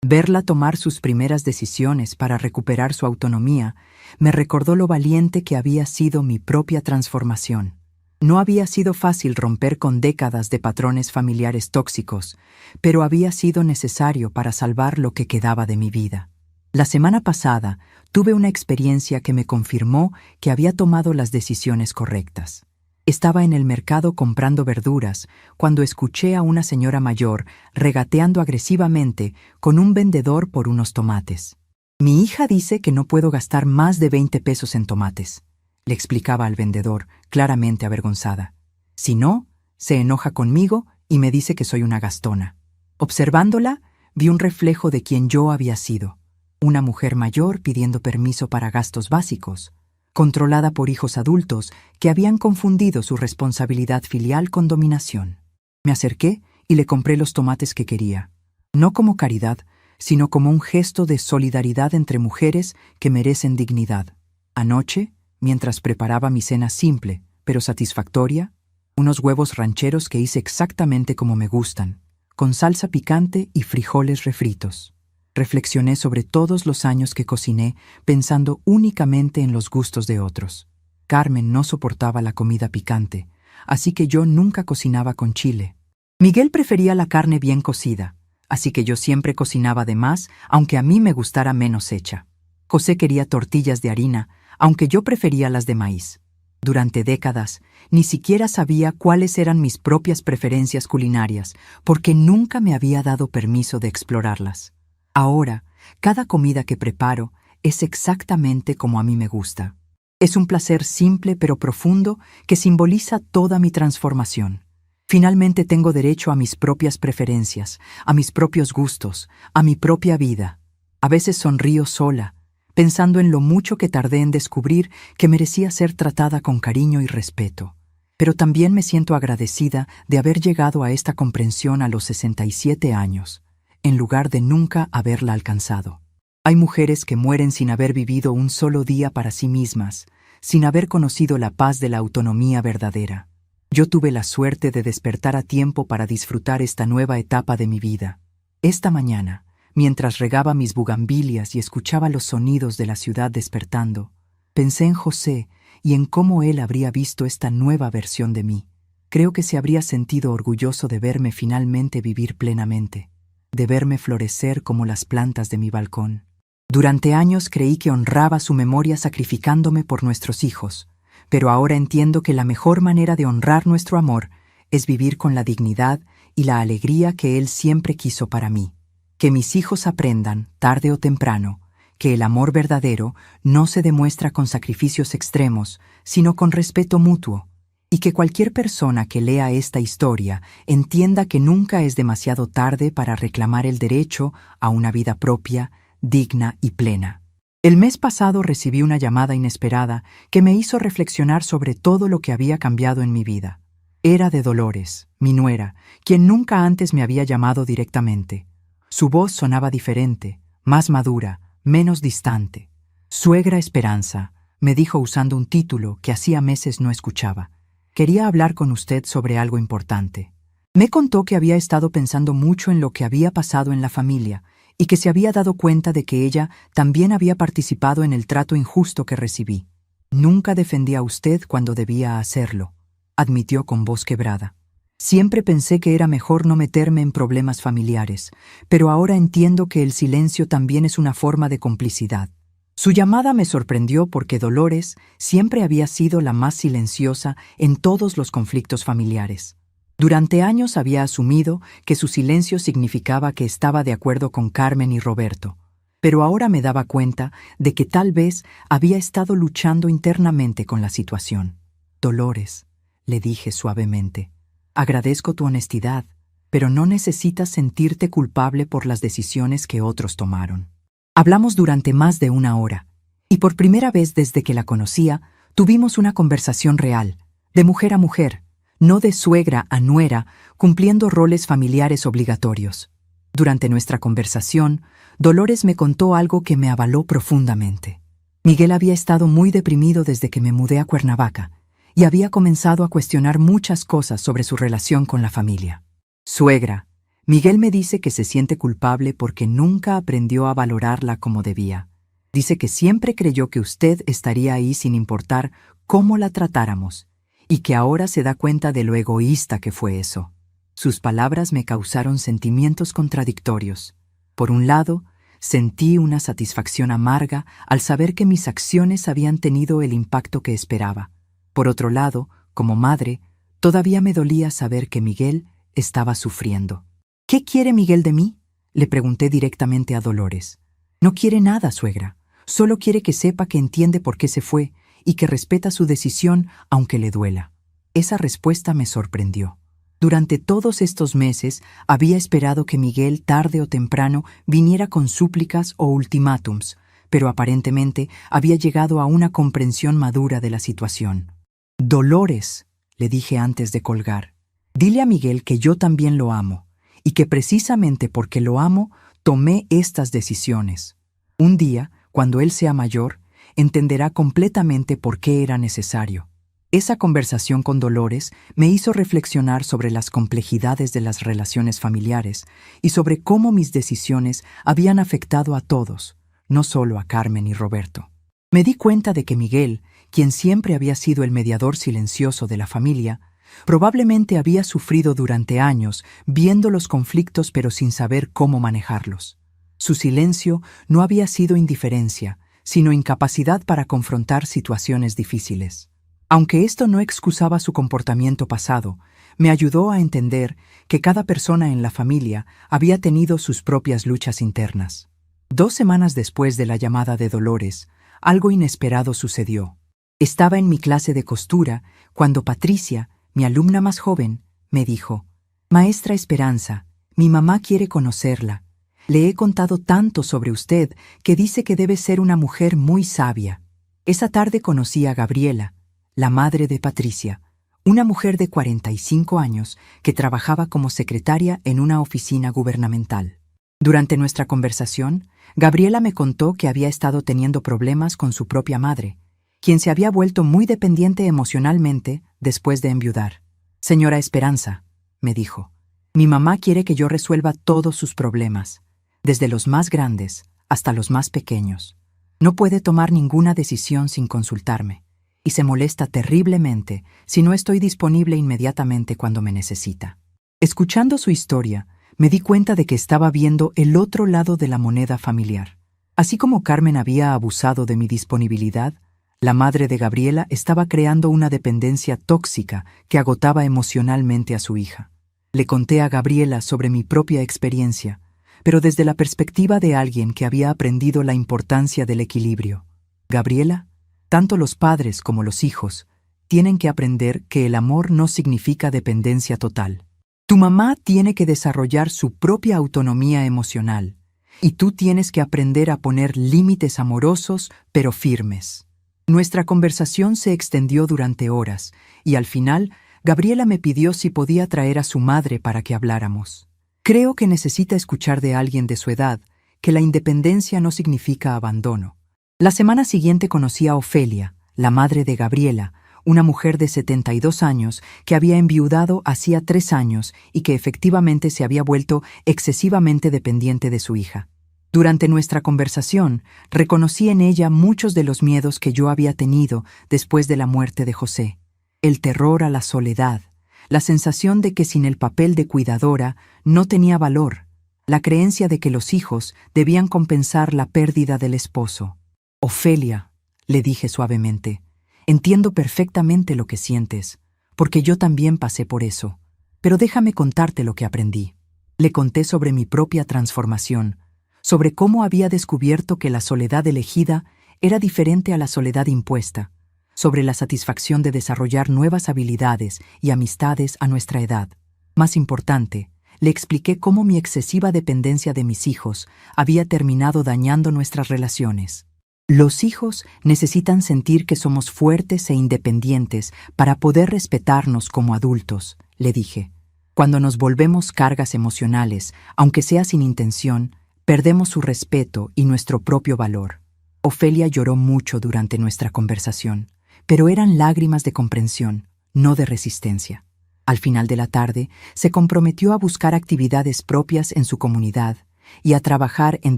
S1: Verla tomar sus primeras decisiones para recuperar su autonomía me recordó lo valiente que había sido mi propia transformación. No había sido fácil romper con décadas de patrones familiares tóxicos, pero había sido necesario para salvar lo que quedaba de mi vida. La semana pasada tuve una experiencia que me confirmó que había tomado las decisiones correctas. Estaba en el mercado comprando verduras cuando escuché a una señora mayor regateando agresivamente con un vendedor por unos tomates. Mi hija dice que no puedo gastar más de 20 pesos en tomates, le explicaba al vendedor, claramente avergonzada. Si no, se enoja conmigo y me dice que soy una gastona. Observándola, vi un reflejo de quien yo había sido, una mujer mayor pidiendo permiso para gastos básicos, controlada por hijos adultos que habían confundido su responsabilidad filial con dominación. Me acerqué y le compré los tomates que quería, no como caridad, sino como un gesto de solidaridad entre mujeres que merecen dignidad. Anoche, mientras preparaba mi cena simple, pero satisfactoria, unos huevos rancheros que hice exactamente como me gustan, con salsa picante y frijoles refritos. Reflexioné sobre todos los años que cociné pensando únicamente en los gustos de otros. Carmen no soportaba la comida picante, así que yo nunca cocinaba con chile. Miguel prefería la carne bien cocida, así que yo siempre cocinaba de más, aunque a mí me gustara menos hecha. José quería tortillas de harina, aunque yo prefería las de maíz. Durante décadas, ni siquiera sabía cuáles eran mis propias preferencias culinarias, porque nunca me había dado permiso de explorarlas. Ahora, cada comida que preparo es exactamente como a mí me gusta. Es un placer simple pero profundo que simboliza toda mi transformación. Finalmente tengo derecho a mis propias preferencias, a mis propios gustos, a mi propia vida. A veces sonrío sola, pensando en lo mucho que tardé en descubrir que merecía ser tratada con cariño y respeto. Pero también me siento agradecida de haber llegado a esta comprensión a los 67 años. En lugar de nunca haberla alcanzado. Hay mujeres que mueren sin haber vivido un solo día para sí mismas, sin haber conocido la paz de la autonomía verdadera. Yo tuve la suerte de despertar a tiempo para disfrutar esta nueva etapa de mi vida. Esta mañana, mientras regaba mis bugambilias y escuchaba los sonidos de la ciudad despertando, pensé en José y en cómo él habría visto esta nueva versión de mí. Creo que se habría sentido orgulloso de verme finalmente vivir plenamente, de verme florecer como las plantas de mi balcón. Durante años creí que honraba su memoria sacrificándome por nuestros hijos, pero ahora entiendo que la mejor manera de honrar nuestro amor es vivir con la dignidad y la alegría que él siempre quiso para mí. Que mis hijos aprendan, tarde o temprano, que el amor verdadero no se demuestra con sacrificios extremos, sino con respeto mutuo, y que cualquier persona que lea esta historia entienda que nunca es demasiado tarde para reclamar el derecho a una vida propia, digna y plena. El mes pasado recibí una llamada inesperada que me hizo reflexionar sobre todo lo que había cambiado en mi vida. Era de Dolores, mi nuera, quien nunca antes me había llamado directamente. Su voz sonaba diferente, más madura, menos distante. Suegra Esperanza, me dijo usando un título que hacía meses no escuchaba. Quería hablar con usted sobre algo importante. Me contó que había estado pensando mucho en lo que había pasado en la familia y que se había dado cuenta de que ella también había participado en el trato injusto que recibí. Nunca defendí a usted cuando debía hacerlo, admitió con voz quebrada. Siempre pensé que era mejor no meterme en problemas familiares, pero ahora entiendo que el silencio también es una forma de complicidad. Su llamada me sorprendió porque Dolores siempre había sido la más silenciosa en todos los conflictos familiares. Durante años había asumido que su silencio significaba que estaba de acuerdo con Carmen y Roberto, pero ahora me daba cuenta de que tal vez había estado luchando internamente con la situación. Dolores, le dije suavemente, agradezco tu honestidad, pero no necesitas sentirte culpable por las decisiones que otros tomaron. Hablamos durante más de 1 hora, y por primera vez desde que la conocía, tuvimos una conversación real, de mujer a mujer, no de suegra a nuera, cumpliendo roles familiares obligatorios. Durante nuestra conversación, Dolores me contó algo que me avaló profundamente. Miguel había estado muy deprimido desde que me mudé a Cuernavaca, y había comenzado a cuestionar muchas cosas sobre su relación con la familia. Suegra, Miguel me dice que se siente culpable porque nunca aprendió a valorarla como debía. Dice que siempre creyó que usted estaría ahí sin importar cómo la tratáramos, y que ahora se da cuenta de lo egoísta que fue eso. Sus palabras me causaron sentimientos contradictorios. Por un lado, sentí una satisfacción amarga al saber que mis acciones habían tenido el impacto que esperaba. Por otro lado, como madre, todavía me dolía saber que Miguel estaba sufriendo. ¿Qué quiere Miguel de mí?, le pregunté directamente a Dolores. No quiere nada, suegra. Solo quiere que sepa que entiende por qué se fue y que respeta su decisión aunque le duela. Esa respuesta me sorprendió. Durante todos estos meses había esperado que Miguel tarde o temprano viniera con súplicas o ultimátums, pero aparentemente había llegado a una comprensión madura de la situación. Dolores, le dije antes de colgar, dile a Miguel que yo también lo amo, y que precisamente porque lo amo, tomé estas decisiones. Un día, cuando él sea mayor, entenderá completamente por qué era necesario. Esa conversación con Dolores me hizo reflexionar sobre las complejidades de las relaciones familiares y sobre cómo mis decisiones habían afectado a todos, no solo a Carmen y Roberto. Me di cuenta de que Miguel, quien siempre había sido el mediador silencioso de la familia, probablemente había sufrido durante años viendo los conflictos pero sin saber cómo manejarlos. Su silencio no había sido indiferencia, sino incapacidad para confrontar situaciones difíciles. Aunque esto no excusaba su comportamiento pasado, me ayudó a entender que cada persona en la familia había tenido sus propias luchas internas. 2 semanas después de la llamada de Dolores, algo inesperado sucedió. Estaba en mi clase de costura cuando Patricia, mi alumna más joven, me dijo: «Maestra Esperanza, mi mamá quiere conocerla. Le he contado tanto sobre usted que dice que debe ser una mujer muy sabia». Esa tarde conocí a Gabriela, la madre de Patricia, una mujer de 45 años que trabajaba como secretaria en una oficina gubernamental. Durante nuestra conversación, Gabriela me contó que había estado teniendo problemas con su propia madre, quien se había vuelto muy dependiente emocionalmente después de enviudar. «Señora Esperanza», me dijo, «mi mamá quiere que yo resuelva todos sus problemas, desde los más grandes hasta los más pequeños. No puede tomar ninguna decisión sin consultarme, y se molesta terriblemente si no estoy disponible inmediatamente cuando me necesita». Escuchando su historia, me di cuenta de que estaba viendo el otro lado de la moneda familiar. Así como Carmen había abusado de mi disponibilidad, la madre de Gabriela estaba creando una dependencia tóxica que agotaba emocionalmente a su hija. Le conté a Gabriela sobre mi propia experiencia, pero desde la perspectiva de alguien que había aprendido la importancia del equilibrio. Gabriela, tanto los padres como los hijos tienen que aprender que el amor no significa dependencia total. Tu mamá tiene que desarrollar su propia autonomía emocional, Y tú tienes que aprender a poner límites amorosos, pero firmes. Nuestra conversación se extendió durante horas, y al final, Gabriela me pidió si podía traer a su madre para que habláramos. Creo que necesita escuchar de alguien de su edad que la independencia no significa abandono. La semana siguiente conocí a Ofelia, la madre de Gabriela, una mujer de 72 años que había enviudado hacía 3 años y que efectivamente se había vuelto excesivamente dependiente de su hija. Durante nuestra conversación, reconocí en ella muchos de los miedos que yo había tenido después de la muerte de José. El terror a la soledad, la sensación de que sin el papel de cuidadora no tenía valor, la creencia de que los hijos debían compensar la pérdida del esposo. «Ofelia», le dije suavemente, «entiendo perfectamente lo que sientes, porque yo también pasé por eso, pero déjame contarte lo que aprendí». Le conté sobre mi propia transformación, sobre cómo había descubierto que la soledad elegida era diferente a la soledad impuesta, sobre la satisfacción de desarrollar nuevas habilidades y amistades a nuestra edad. Más importante, le expliqué cómo mi excesiva dependencia de mis hijos había terminado dañando nuestras relaciones. Los hijos necesitan sentir que somos fuertes e independientes para poder respetarnos como adultos, le dije. Cuando nos volvemos cargas emocionales, aunque sea sin intención, perdemos su respeto y nuestro propio valor. Ofelia lloró mucho durante nuestra conversación, pero eran lágrimas de comprensión, no de resistencia. Al final de la tarde, se comprometió a buscar actividades propias en su comunidad y a trabajar en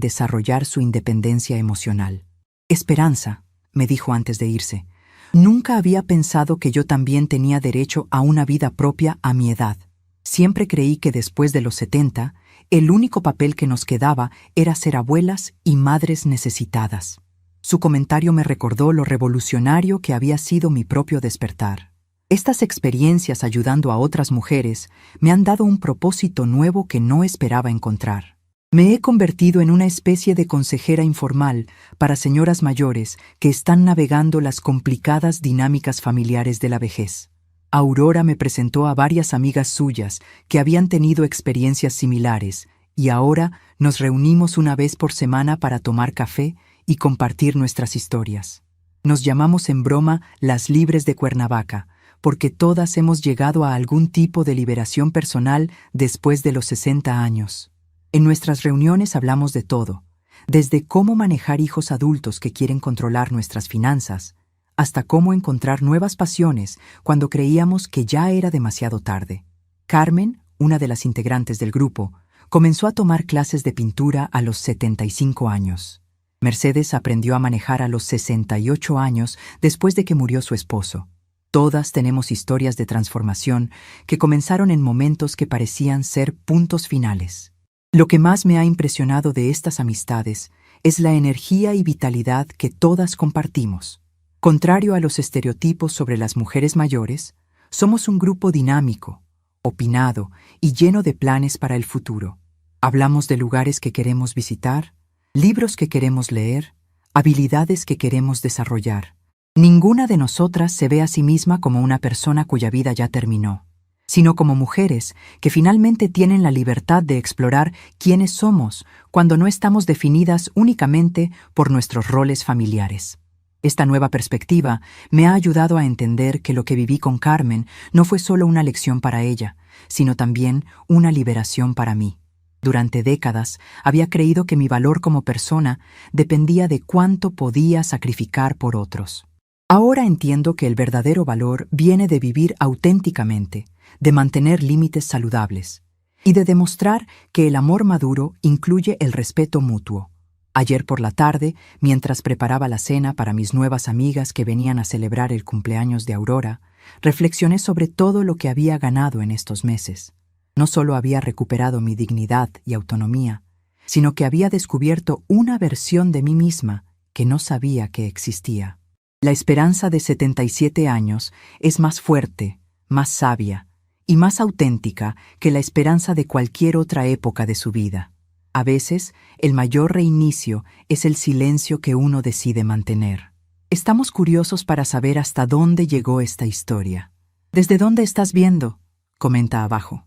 S1: desarrollar su independencia emocional. «Esperanza», me dijo antes de irse, «nunca había pensado que yo también tenía derecho a una vida propia a mi edad. Siempre creí que después de los 70, el único papel que nos quedaba era ser abuelas y madres necesitadas». Su comentario me recordó lo revolucionario que había sido mi propio despertar. Estas experiencias ayudando a otras mujeres me han dado un propósito nuevo que no esperaba encontrar. Me he convertido en una especie de consejera informal para señoras mayores que están navegando las complicadas dinámicas familiares de la vejez. Aurora me presentó a varias amigas suyas que habían tenido experiencias similares y ahora nos reunimos una vez por semana para tomar café y compartir nuestras historias. Nos llamamos en broma las Libres de Cuernavaca, porque todas hemos llegado a algún tipo de liberación personal después de los 60 años. En nuestras reuniones hablamos de todo, desde cómo manejar hijos adultos que quieren controlar nuestras finanzas, hasta cómo encontrar nuevas pasiones cuando creíamos que ya era demasiado tarde. Carmen, una de las integrantes del grupo, comenzó a tomar clases de pintura a los 75 años. Mercedes aprendió a manejar a los 68 años después de que murió su esposo. Todas tenemos historias de transformación que comenzaron en momentos que parecían ser puntos finales. Lo que más me ha impresionado de estas amistades es la energía y vitalidad que todas compartimos. Contrario a los estereotipos sobre las mujeres mayores, somos un grupo dinámico, opinado y lleno de planes para el futuro. Hablamos de lugares que queremos visitar, libros que queremos leer, habilidades que queremos desarrollar. Ninguna de nosotras se ve a sí misma como una persona cuya vida ya terminó, sino como mujeres que finalmente tienen la libertad de explorar quiénes somos cuando no estamos definidas únicamente por nuestros roles familiares. Esta nueva perspectiva me ha ayudado a entender que lo que viví con Carmen no fue solo una lección para ella, sino también una liberación para mí. Durante décadas había creído que mi valor como persona dependía de cuánto podía sacrificar por otros. Ahora entiendo que el verdadero valor viene de vivir auténticamente, de mantener límites saludables y de demostrar que el amor maduro incluye el respeto mutuo. Ayer por la tarde, mientras preparaba la cena para mis nuevas amigas que venían a celebrar el cumpleaños de Aurora, reflexioné sobre todo lo que había ganado en estos meses. No solo había recuperado mi dignidad y autonomía, sino que había descubierto una versión de mí misma que no sabía que existía. La esperanza de 77 años es más fuerte, más sabia y más auténtica que la esperanza de cualquier otra época de su vida. A veces, el mayor reinicio es el silencio que uno decide mantener. Estamos curiosos para saber hasta dónde llegó esta historia. ¿Desde dónde estás viendo? Comenta abajo.